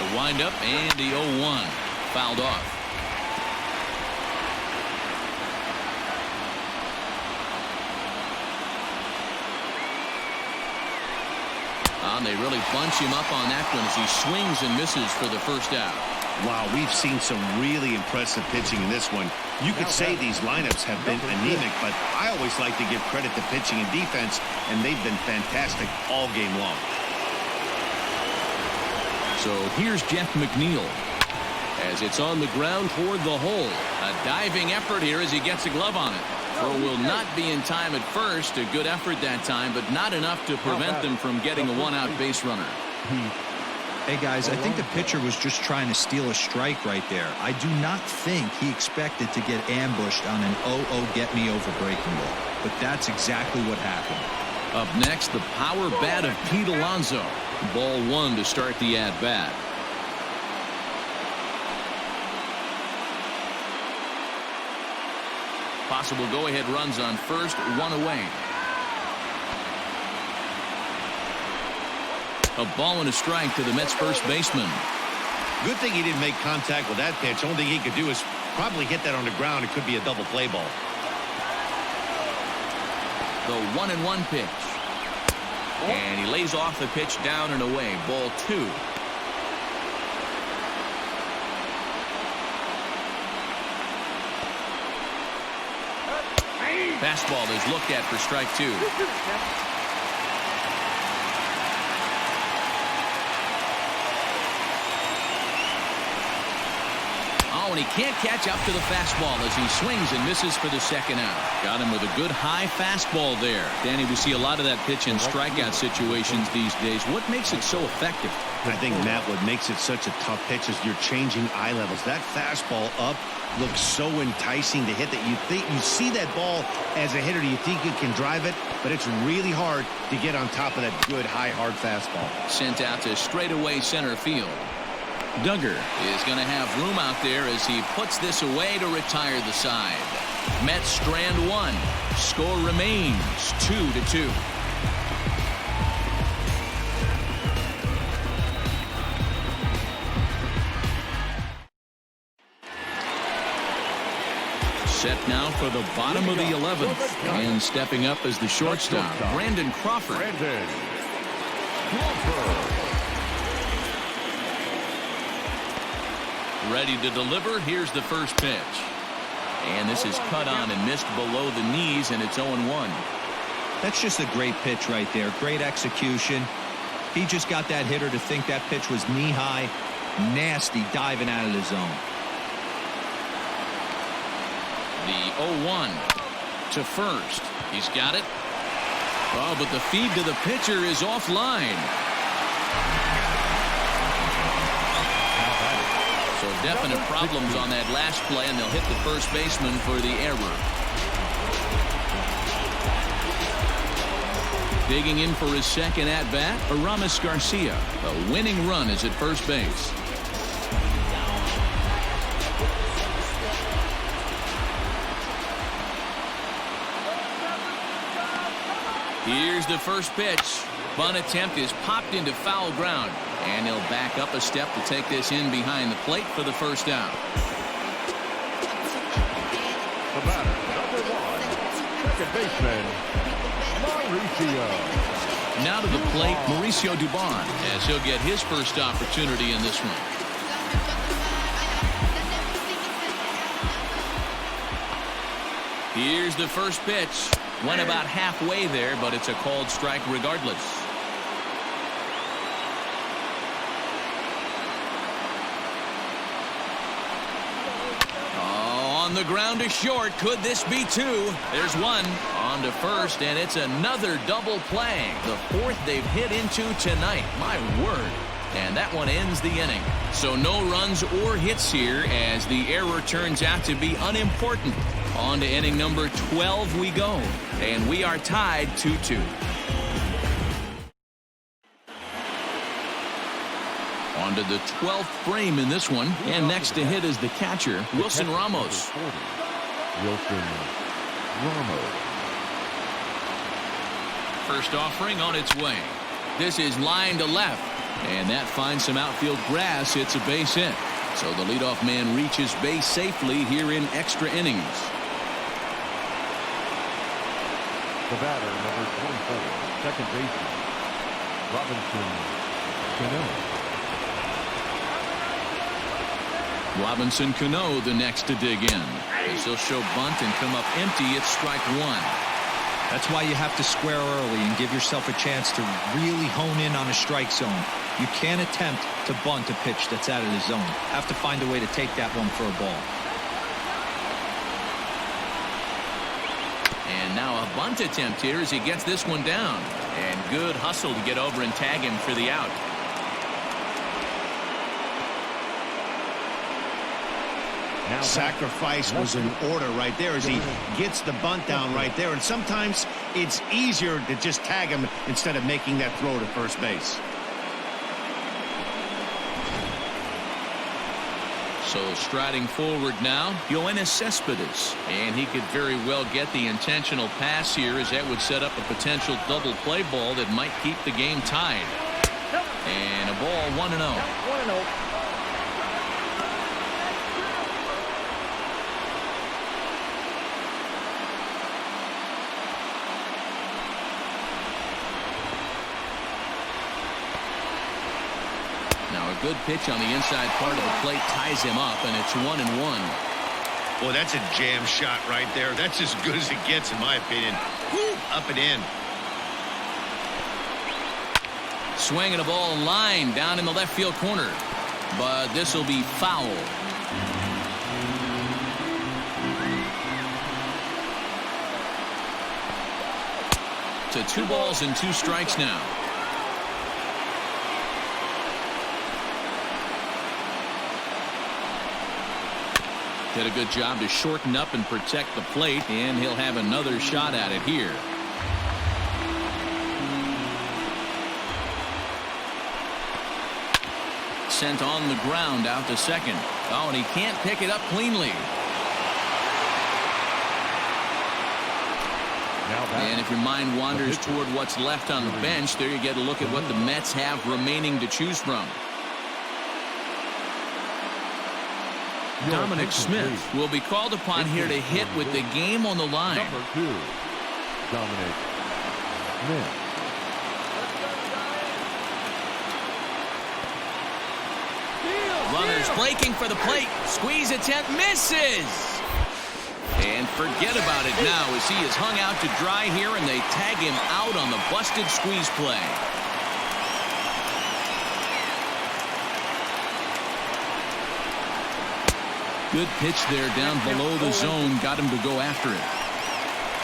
The windup and the 0-1. Fouled off. They really bunch him up on that one as he swings and misses for the first out. Wow, we've seen some really impressive pitching in this one. You could say these lineups have been anemic, but I always like to give credit to pitching and defense, and they've been fantastic all game long. So here's Jeff McNeil as it's on the ground toward the hole. A diving effort here as he gets a glove on it. Throw will not be in time at first. A good effort that time, but not enough to prevent them from getting a one-out base runner. Hey, guys, I think the pitcher was just trying to steal a strike right there. I do not think he expected to get ambushed on an 0-0 get-me-over breaking ball. But that's exactly what happened. Up next, the power bat of Pete Alonso. Ball one to start the at-bat. Possible go-ahead runs on first, one away. A ball and a strike to the Mets first baseman. Good thing he didn't make contact with that pitch. Only thing he could do is probably hit that on the ground. It could be a double play ball. The 1-1 pitch. And he lays off the pitch down and away. Ball two. Fastball is looked at for strike two. Oh, and he can't catch up to the fastball as he swings and misses for the second out. Got him with a good high fastball there. Danny, we see a lot of that pitch in strikeout situations these days. What makes it so effective? I think, Matt, what makes it such a tough pitch is you're changing eye levels. That fastball up looks so enticing to hit that you see that ball as a hitter. You think you can drive it, but it's really hard to get on top of that good high hard fastball. Sent out to straightaway center field. Duggar is going to have room out there as he puts this away to retire the side. Mets strand one. Score remains 2-2. Set now for the bottom of the 11th. And stepping up as the shortstop, Brandon Crawford. Ready to deliver. Here's the first pitch. And this is cut on and missed below the knees, and it's 0-1. That's just a great pitch right there. Great execution. He just got that hitter to think that pitch was knee-high. Nasty diving out of the zone. The 0-1 to first. He's got it. Oh, but the feed to the pitcher is offline. So definite problems on that last play, and they'll hit the first baseman for the error. Digging in for his second at-bat, Ramos Garcia. The winning run is at first base. Here's the first pitch. Bunt attempt is popped into foul ground, and he'll back up a step to take this in behind the plate for the first out. The batter, number 1, second baseman, Mauricio. Now to the plate, Mauricio Dubon, as he'll get his first opportunity in this one. Here's the first pitch. Went about halfway there, but it's a called strike regardless. On the ground to short. Could this be two? There's one. On to first, and it's another double play. The fourth they've hit into tonight. My word. And that one ends the inning. So no runs or hits here as the error turns out to be unimportant. On to inning number 12 we go. And we are tied 2-2. On to the 12th frame in this one. And next to hit is the catcher, Wilson Ramos. Wilson Ramos. First offering on its way. This is line to left. And that finds some outfield grass. It's a base hit. So the leadoff man reaches base safely here in extra innings. The batter, number 24, second baseman, Robinson Cano, the next to dig in. As he'll show bunt and come up empty. It's strike one. That's why you have to square early and give yourself a chance to really hone in on a strike zone. You can't attempt to bunt a pitch that's out of the zone. Have to find a way to take that one for a ball. And now a bunt attempt here as he gets this one down. And good hustle to get over and tag him for the out. Sacrifice was in order right there as he gets the bunt down right there. And sometimes it's easier to just tag him instead of making that throw to first base. So striding forward now, Yoenis Cespedes. And he could very well get the intentional pass here as that would set up a potential double play ball that might keep the game tied. And a ball 1-0. 1-0. Good pitch on the inside part of the plate ties him up, and it's 1-1. Boy, that's a jam shot right there. That's as good as it gets, in my opinion. Woo, up and in. Swinging a ball line down in the left field corner, but this will be foul. To 2 balls and 2 strikes now. Did a good job to shorten up and protect the plate, and he'll have another shot at it here. Sent on the ground out to second. Oh, and he can't pick it up cleanly. And if your mind wanders toward what's left on the bench, there you get a look at what the Mets have remaining to choose from. Dominic Smith will be called upon here to hit with the game on the line. Number 2, Dominic Smith. Runners breaking for the plate. Squeeze attempt misses. And forget about it now as he is hung out to dry here, and they tag him out on the busted squeeze play. Good pitch there down below the zone. Got him to go after it.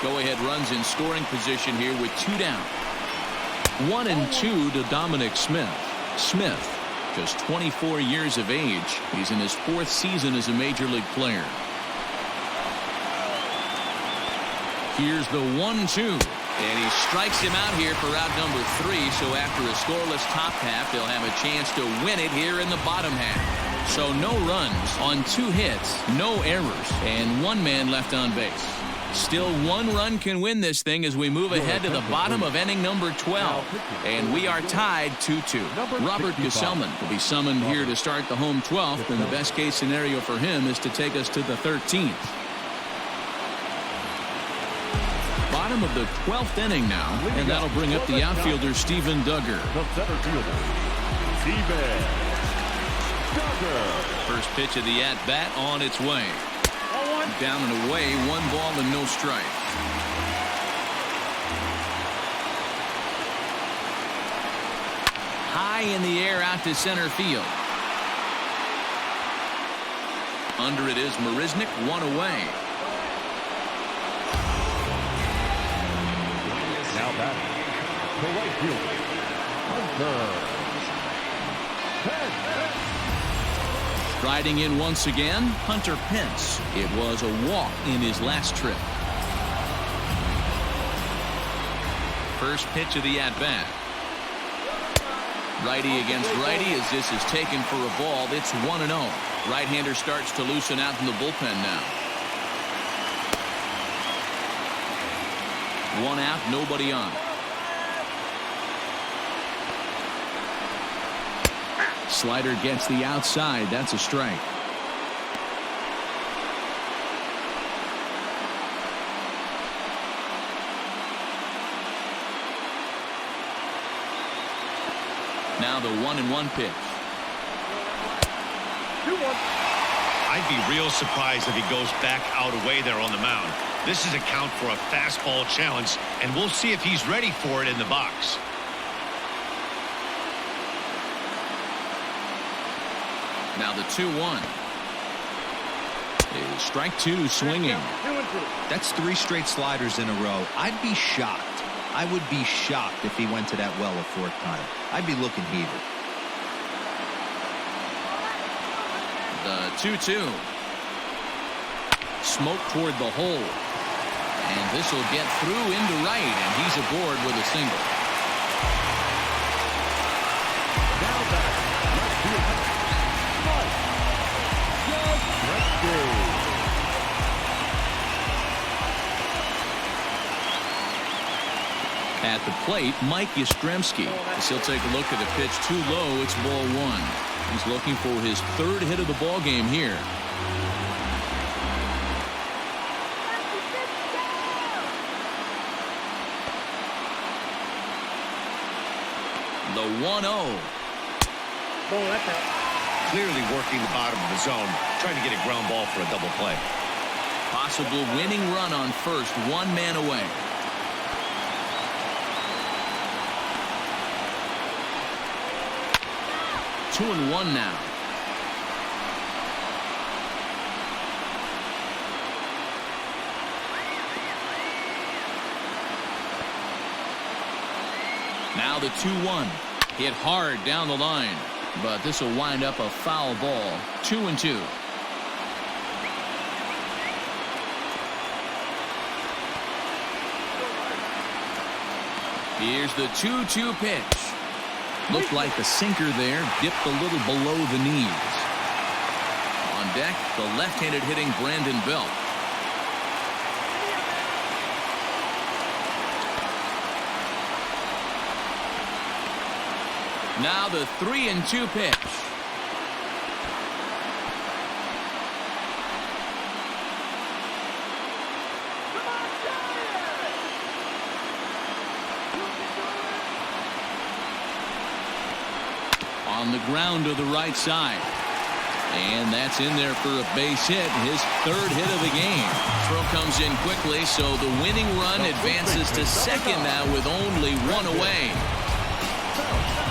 Go-ahead runs in scoring position here with 2 down. 1-2 to Dominic Smith. Smith, just 24 years of age. He's in his 4th season as a major league player. Here's the 1-2. And he strikes him out here for out number 3. So after a scoreless top half, they'll have a chance to win it here in the bottom half. So no runs on 2 hits, no errors, and 1 man left on base. Still one run can win this thing as we move ahead to the bottom of inning number 12. And we are tied 2-2. Robert Gesellman will be summoned here to start the home 12th, and the best case scenario for him is to take us to the 13th. Bottom of the 12th inning now, and that'll bring up the outfielder Steven Duggar. The center fielder, Steven Duggar. First pitch of the at-bat on its way. Down and away, 1 ball and no strike. High in the air out to center field. Under it is Marisnik, 1 away. Now batting, the right fielder, Hunter. Riding in once again, Hunter Pence. It was a walk in his last trip. First pitch of the at-bat. Righty against righty as this is taken for a ball. It's 1-0. Right-hander starts to loosen out in the bullpen now. 1 out, nobody on. Slider gets the outside. That's a strike. Now the 1-1 pitch. 2-1. I'd be real surprised if he goes back out away there on the mound. This is a count for a fastball challenge, and we'll see if he's ready for it in the box. Now the 2-1 is strike 2 swinging. 2-2. That's 3 straight sliders in a row. I'd be shocked. I would be shocked if he went to that well a 4th time. I'd be looking heated. The 2-2. Smoke toward the hole. And this will get through into right, and he's aboard with a single. Now back, left fielder, Yastremski. At the plate, Mike Yastremski. As he'll take a look at the pitch too low, it's ball 1. He's looking for his 3rd hit of the ball game here. The 1-0. Clearly working the bottom of the zone, trying to get a ground ball for a double play. Possible winning run on first, 1 man away. Two and 1 now. Now the 2-1. Hit hard down the line, but this will wind up a foul ball. 2-2. Here's the 2-2 pitch. Looked like the sinker there, dipped a little below the knees. On deck, the left-handed hitting Brandon Belt. Now the 3-2 pitch. On the ground to the right side. And that's in there for a base hit, his 3rd hit of the game. Throw comes in quickly, so the winning run advances to second now with only 1 away.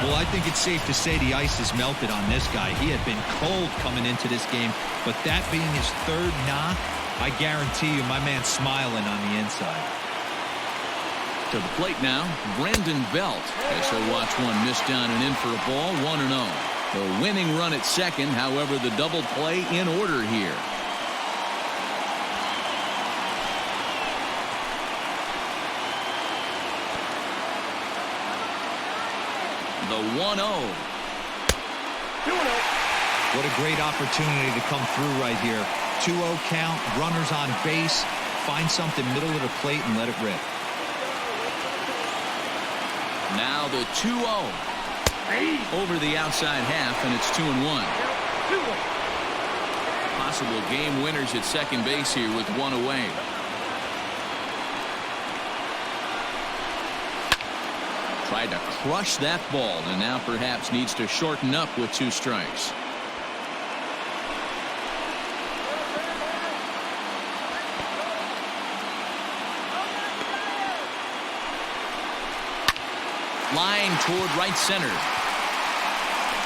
Well, I think it's safe to say the ice has melted on this guy. He had been cold coming into this game, but that being his 3rd knock, I guarantee you my man's smiling on the inside. To the plate now, Brandon Belt. As he'll watch one miss down and in for a ball, 1-0. The winning run at second, however, the double play in order here. The 1-0. 2-0. What a great opportunity to come through right here. 2-0 count, runners on base. Find something middle of the plate and let it rip. Now the 2-0. Over the outside half, and it's 2-1. Possible game winners at second base here with one away. Tried to crush that ball, and now perhaps needs to shorten up with 2 strikes. Line toward right center.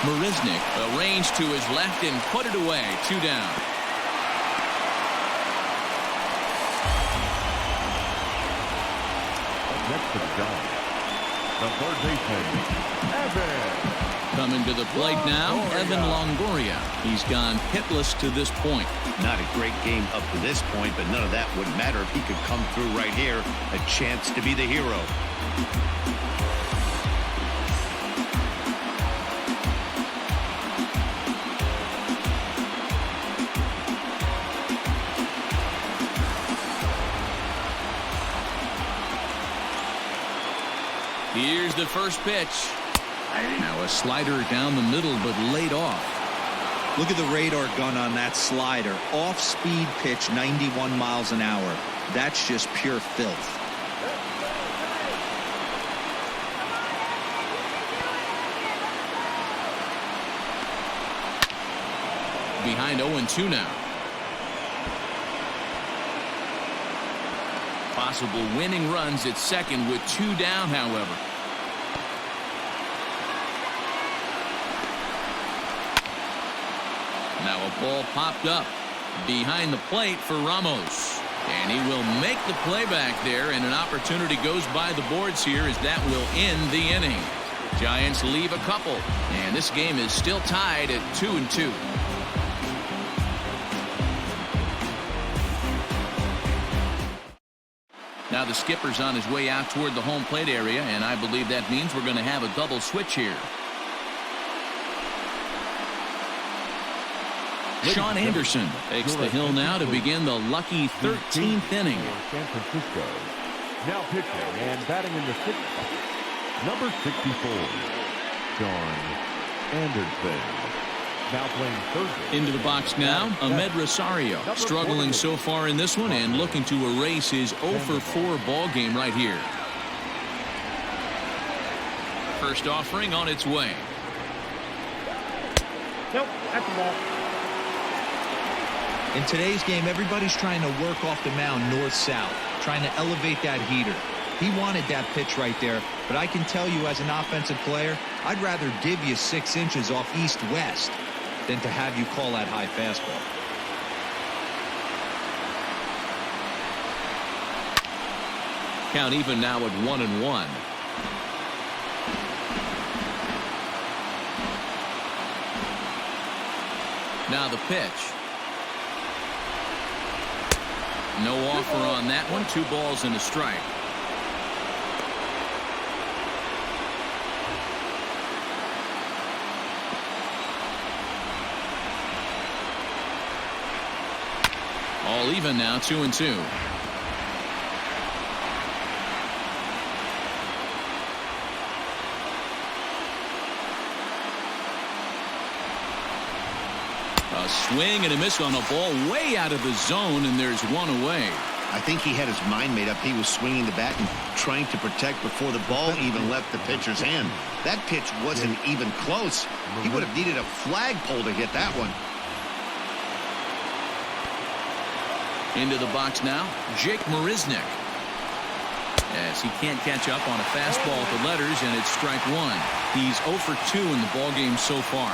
Marisnik arranged to his left and put it away. 2 down. Next to the job, the third baseman, Evan. Coming to the plate now, Evan Longoria. He's gone hitless to this point. Not a great game up to this point, but none of that would matter if he could come through right here. A chance to be the hero. Here's the first pitch. Now a slider down the middle, but laid off. Look at the radar gun on that slider. Off-speed pitch, 91 miles an hour. That's just pure filth. Behind 0-2 now. Possible winning runs at second with 2 down, however. Now a ball popped up behind the plate for Ramos. And he will make the play back there, and an opportunity goes by the boards here as that will end the inning. Giants leave a couple, and this game is still tied at 2-2. Now the skipper's on his way out toward the home plate area, and I believe that means we're going to have a double switch here. Sean Anderson takes the hill now to begin the lucky 13th inning. San Francisco. Now pitching and batting in the 6th spot, number 64, Sean Anderson. Now playing third. Into the box now, Ahmed Rosario, struggling so far in this one and looking to erase his 0-for-4 ball game right here. First offering on its way. Nope, that's a ball. In today's game, everybody's trying to work off the mound north-south, trying to elevate that heater. He wanted that pitch right there, but I can tell you as an offensive player, I'd rather give you 6 inches off east-west than to have you call that high fastball. Count even now at 1-1. Now the pitch. No offer on that one. 2 balls and a strike. All even now, 2-2. A swing and a miss on a ball way out of the zone, and there's 1 away. I think he had his mind made up. He was swinging the bat and trying to protect before the ball even left the pitcher's hand. That pitch wasn't even close. He would have needed a flagpole to hit that one. Into the box now, Jake Marisnik. As he can't catch up on a fastball at the letters, and it's strike 1. He's 0-for-2 in the ballgame so far.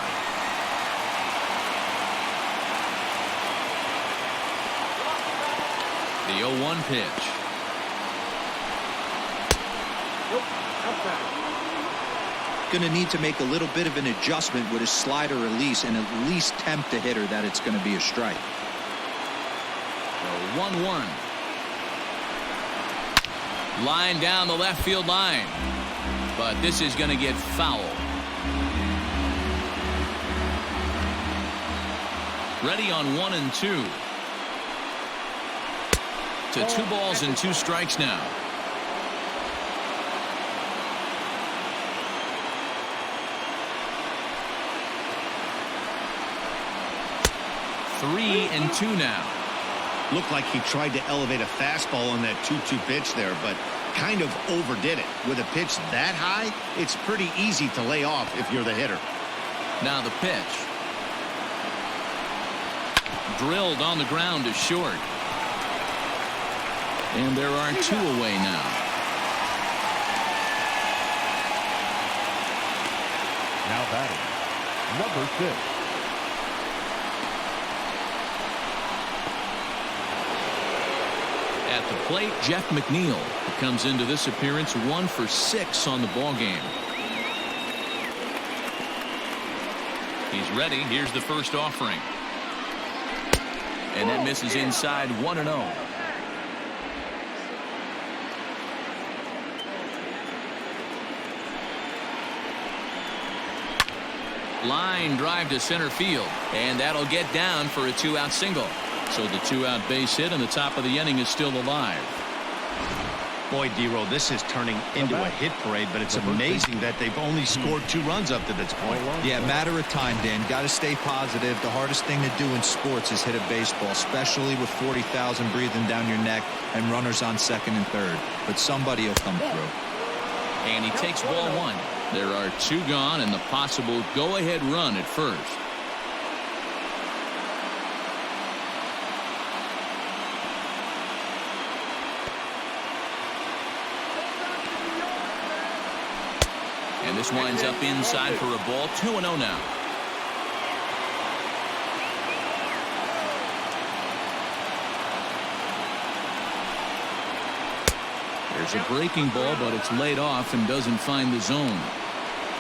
The 0-1 pitch. Going to need to make a little bit of an adjustment with his slider release and at least tempt the hitter that it's going to be a strike. 1-1. Line down the left field line. But this is going to get foul. Ready on 1-2. to 2 balls and 2 strikes now. Three and 2 now. Looked like he tried to elevate a fastball on that 2-2 pitch there, but kind of overdid it. With a pitch that high, it's pretty easy to lay off if you're the hitter. Now the pitch. Drilled on the ground to short. And there are 2 away now. Now batting, number 6. At the plate, Jeff Mcneal, who comes into this appearance 1 for 6 on the ball game. He's ready. Here's the first offering. And that misses inside 1-0. Line drive to center field, and that'll get down for a 2-out single. So the 2-out base hit, and the top of the inning is still alive. Boy, D-Roll, this is turning into a hit parade, but it's amazing that they've only scored 2 runs up to this point. Yeah, matter of time, Dan. Got to stay positive. The hardest thing to do in sports is hit a baseball, especially with 40,000 breathing down your neck and runners on second and third. But somebody will come through. And he takes ball 1. There are 2 gone and the possible go-ahead run at first. And this winds up inside for a ball. 2-0 now. There's a breaking ball, but it's laid off and doesn't find the zone.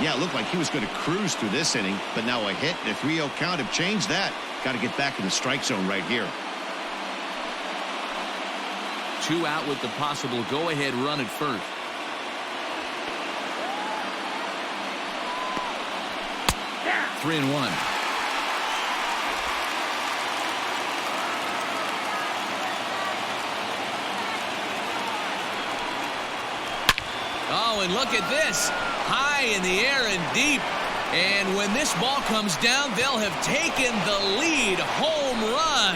Yeah, it looked like he was going to cruise through this inning, but now a hit and a 3-0 count have changed that. Got to get back in the strike zone right here. 2 out with the possible go-ahead run at first. Yeah. 3-1. Oh, and look at this. High in the air and deep. And when this ball comes down, they'll have taken the lead. Home run.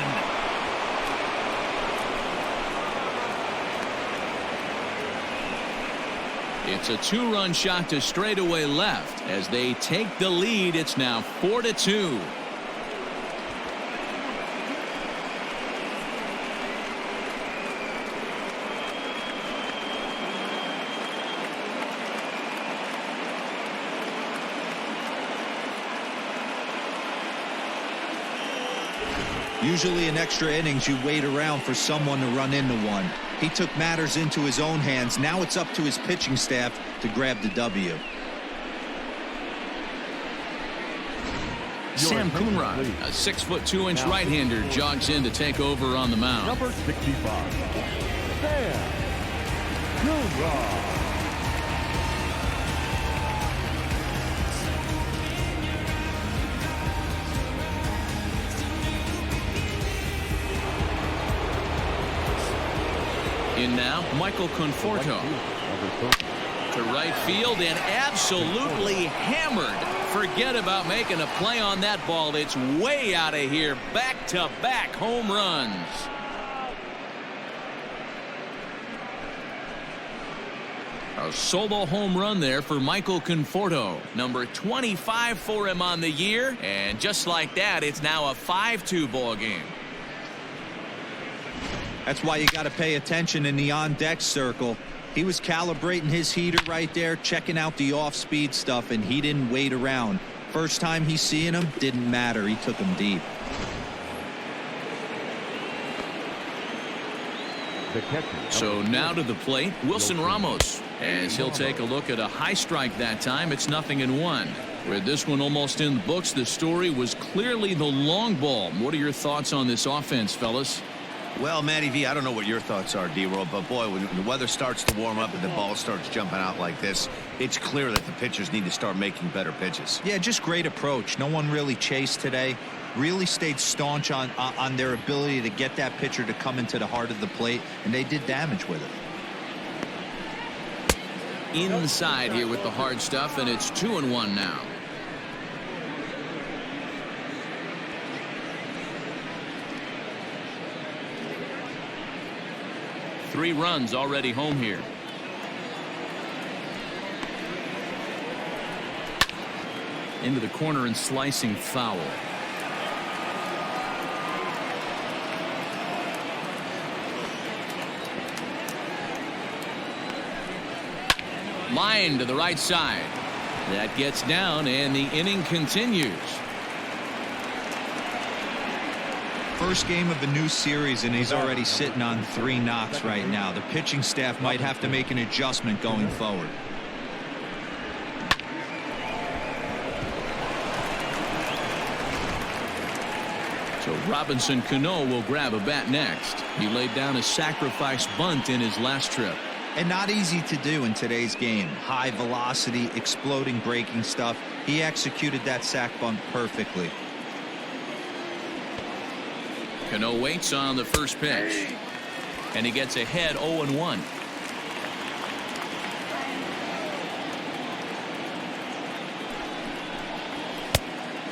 It's a 2-run shot to straightaway left. As they take the lead, it's now 4-2. Usually in extra innings, you wait around for someone to run into one. He took matters into his own hands. Now it's up to his pitching staff to grab the W. Sam Coonrod, a 6'2" right-hander, jogs in to take over on the mound. Number 65, Sam Coonrod. In now, Michael Conforto to right field and absolutely hammered. Forget about making a play on that ball. It's way out of here. Back-to-back home runs. A solo home run there for Michael Conforto. Number 25 for him on the year. And just like that, it's now a 5-2 ball game. That's why you got to pay attention in the on-deck circle. He was calibrating his heater right there, checking out the off-speed stuff, and he didn't wait around. First time he's seeing him, didn't matter. He took him deep. So now to the plate, Wilson Ramos, as he'll take a look at a high strike that time. It's 0-1. With this one almost in the books, the story was clearly the long ball. What are your thoughts on this offense, fellas? Well, Matty V, I don't know what your thoughts are, D-Roll, but boy, when the weather starts to warm up and the ball starts jumping out like this, it's clear that the pitchers need to start making better pitches. Yeah, just great approach. No one really chased today. really stayed staunch on their ability to get that pitcher to come into the heart of the plate, and they did damage with it. Inside here with the hard stuff, and it's 2-1 now. Three runs already home here. Into the corner and slicing foul. Line to the right side. That gets down, and the inning continues. First game of a new series, and he's already sitting on 3 knocks right now. The pitching staff might have to make an adjustment going forward. So Robinson Cano will grab a bat next. He laid down a sacrifice bunt in his last trip. And not easy to do in today's game. High velocity, exploding breaking stuff. He executed that sac bunt perfectly. Cano waits on the first pitch. And he gets ahead 0-1.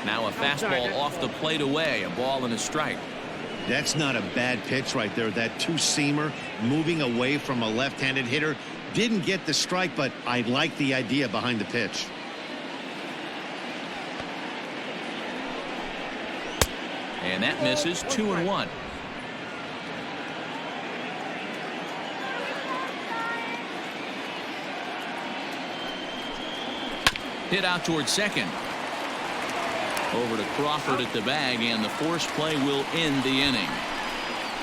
Now a fastball off the plate away. A ball and a strike. That's not a bad pitch right there. That two-seamer moving away from a left-handed hitter. Didn't get the strike, but I like the idea behind the pitch. And that misses. 2-1. Hit out towards second. Over to Crawford at the bag, and the force play will end the inning.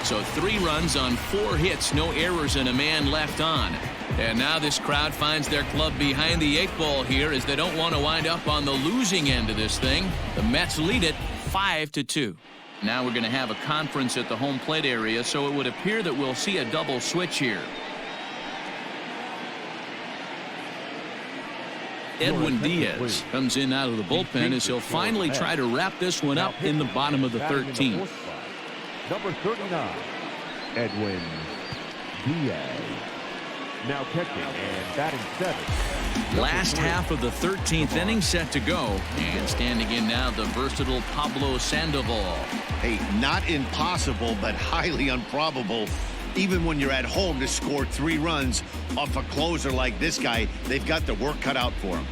So 3 runs on 4 hits, no errors, and a man left on. And now this crowd finds their club behind the 8 ball here, as they don't want to wind up on the losing end of this thing. The Mets lead it 5-2. Now we're going to have a conference at the home plate area, so it would appear that we'll see a double switch here. Edwin Diaz comes in out of the bullpen as he'll finally try to wrap this one up in the bottom of the 13th. Number 39, Edwin Diaz. Now catching and batting 7. Last half of the 13th inning set to go, and standing in now the versatile Pablo Sandoval. Hey, not impossible, but highly improbable. Even when you're at home to score 3 runs off a closer like this guy, they've got the work cut out for him.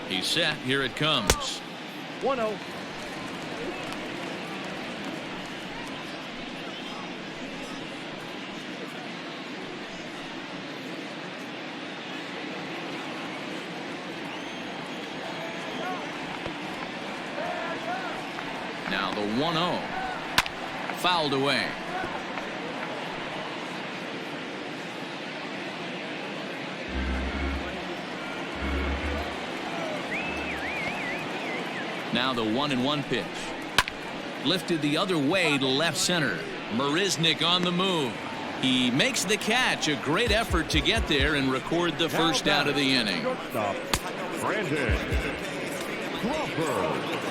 He's set. Here it comes. 1-0. Now the 1-0. Fouled away. Now the 1-1 pitch. Lifted the other way to left center. Marisnik on the move. He makes the catch. A great effort to get there and record the first out of the inning. Shortstop, Brandon Crawford.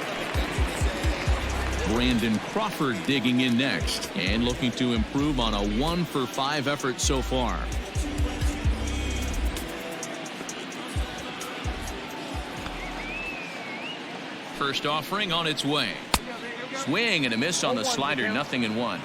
Brandon Crawford digging in next and looking to improve on a 1-for-5 effort so far. First offering on its way. Swing and a miss on the slider. 0-1.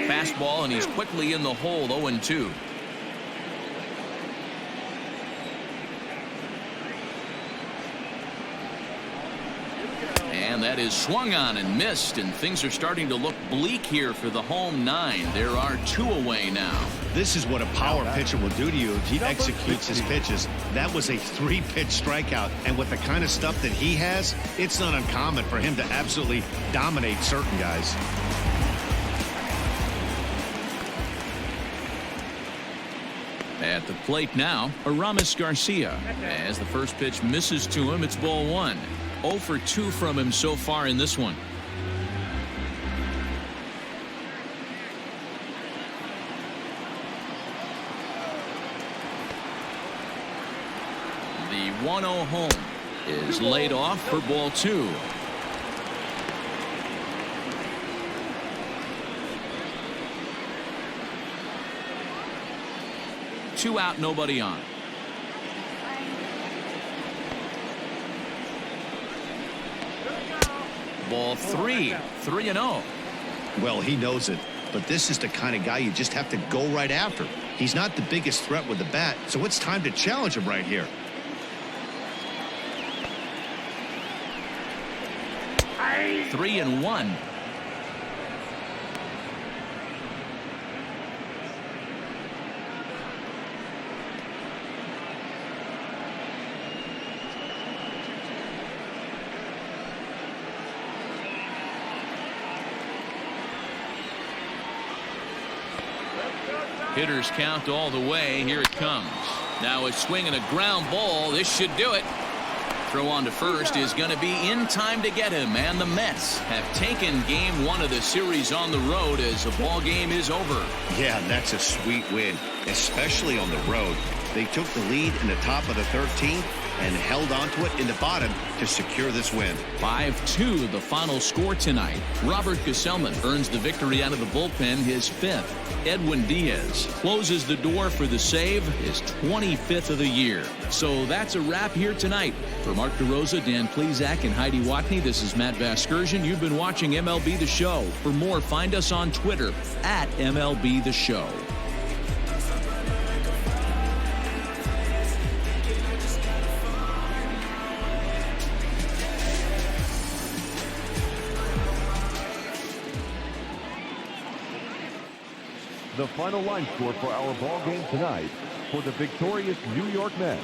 Fastball, and he's quickly in the hole. 0-2. And that is swung on and missed, and things are starting to look bleak here for the home 9. There are 2 away now. This is what a power pitcher will do to you if he executes his pitches. That was a 3-pitch strikeout, and with the kind of stuff that he has, it's not uncommon for him to absolutely dominate certain guys. At the plate now, Ramos Garcia. As the first pitch misses to him, it's ball 1. 0 for 2 from him so far in this one. The 1-0 home is laid off for ball 2. Two out, nobody on. Ball 3, 3-0. Well, he knows it, but this is the kind of guy you just have to go right after. He's not the biggest threat with the bat, so it's time to challenge him right here. 3-1. Hitters count all the way. Here it comes. Now a swing and a ground ball. This should do it. Throw on to first is going to be in time to get him, and the Mets have taken game 1 of the series on the road as the ball game is over. Yeah, that's a sweet win, especially on the road. They took the lead in the top of the 13th and held onto it in the bottom to secure this win. 5-2 the final score tonight. Robert Gesellman earns the victory out of the bullpen, his 5th. Edwin Diaz closes the door for the save, his 25th of the year. So that's a wrap here tonight. For Mark DeRosa, Dan Plesac, and Heidi Watney, this is Matt Vasgersian. You've been watching MLB The Show. For more, find us on Twitter at MLB The Show. The final line score for our ball game tonight for the victorious New York Mets.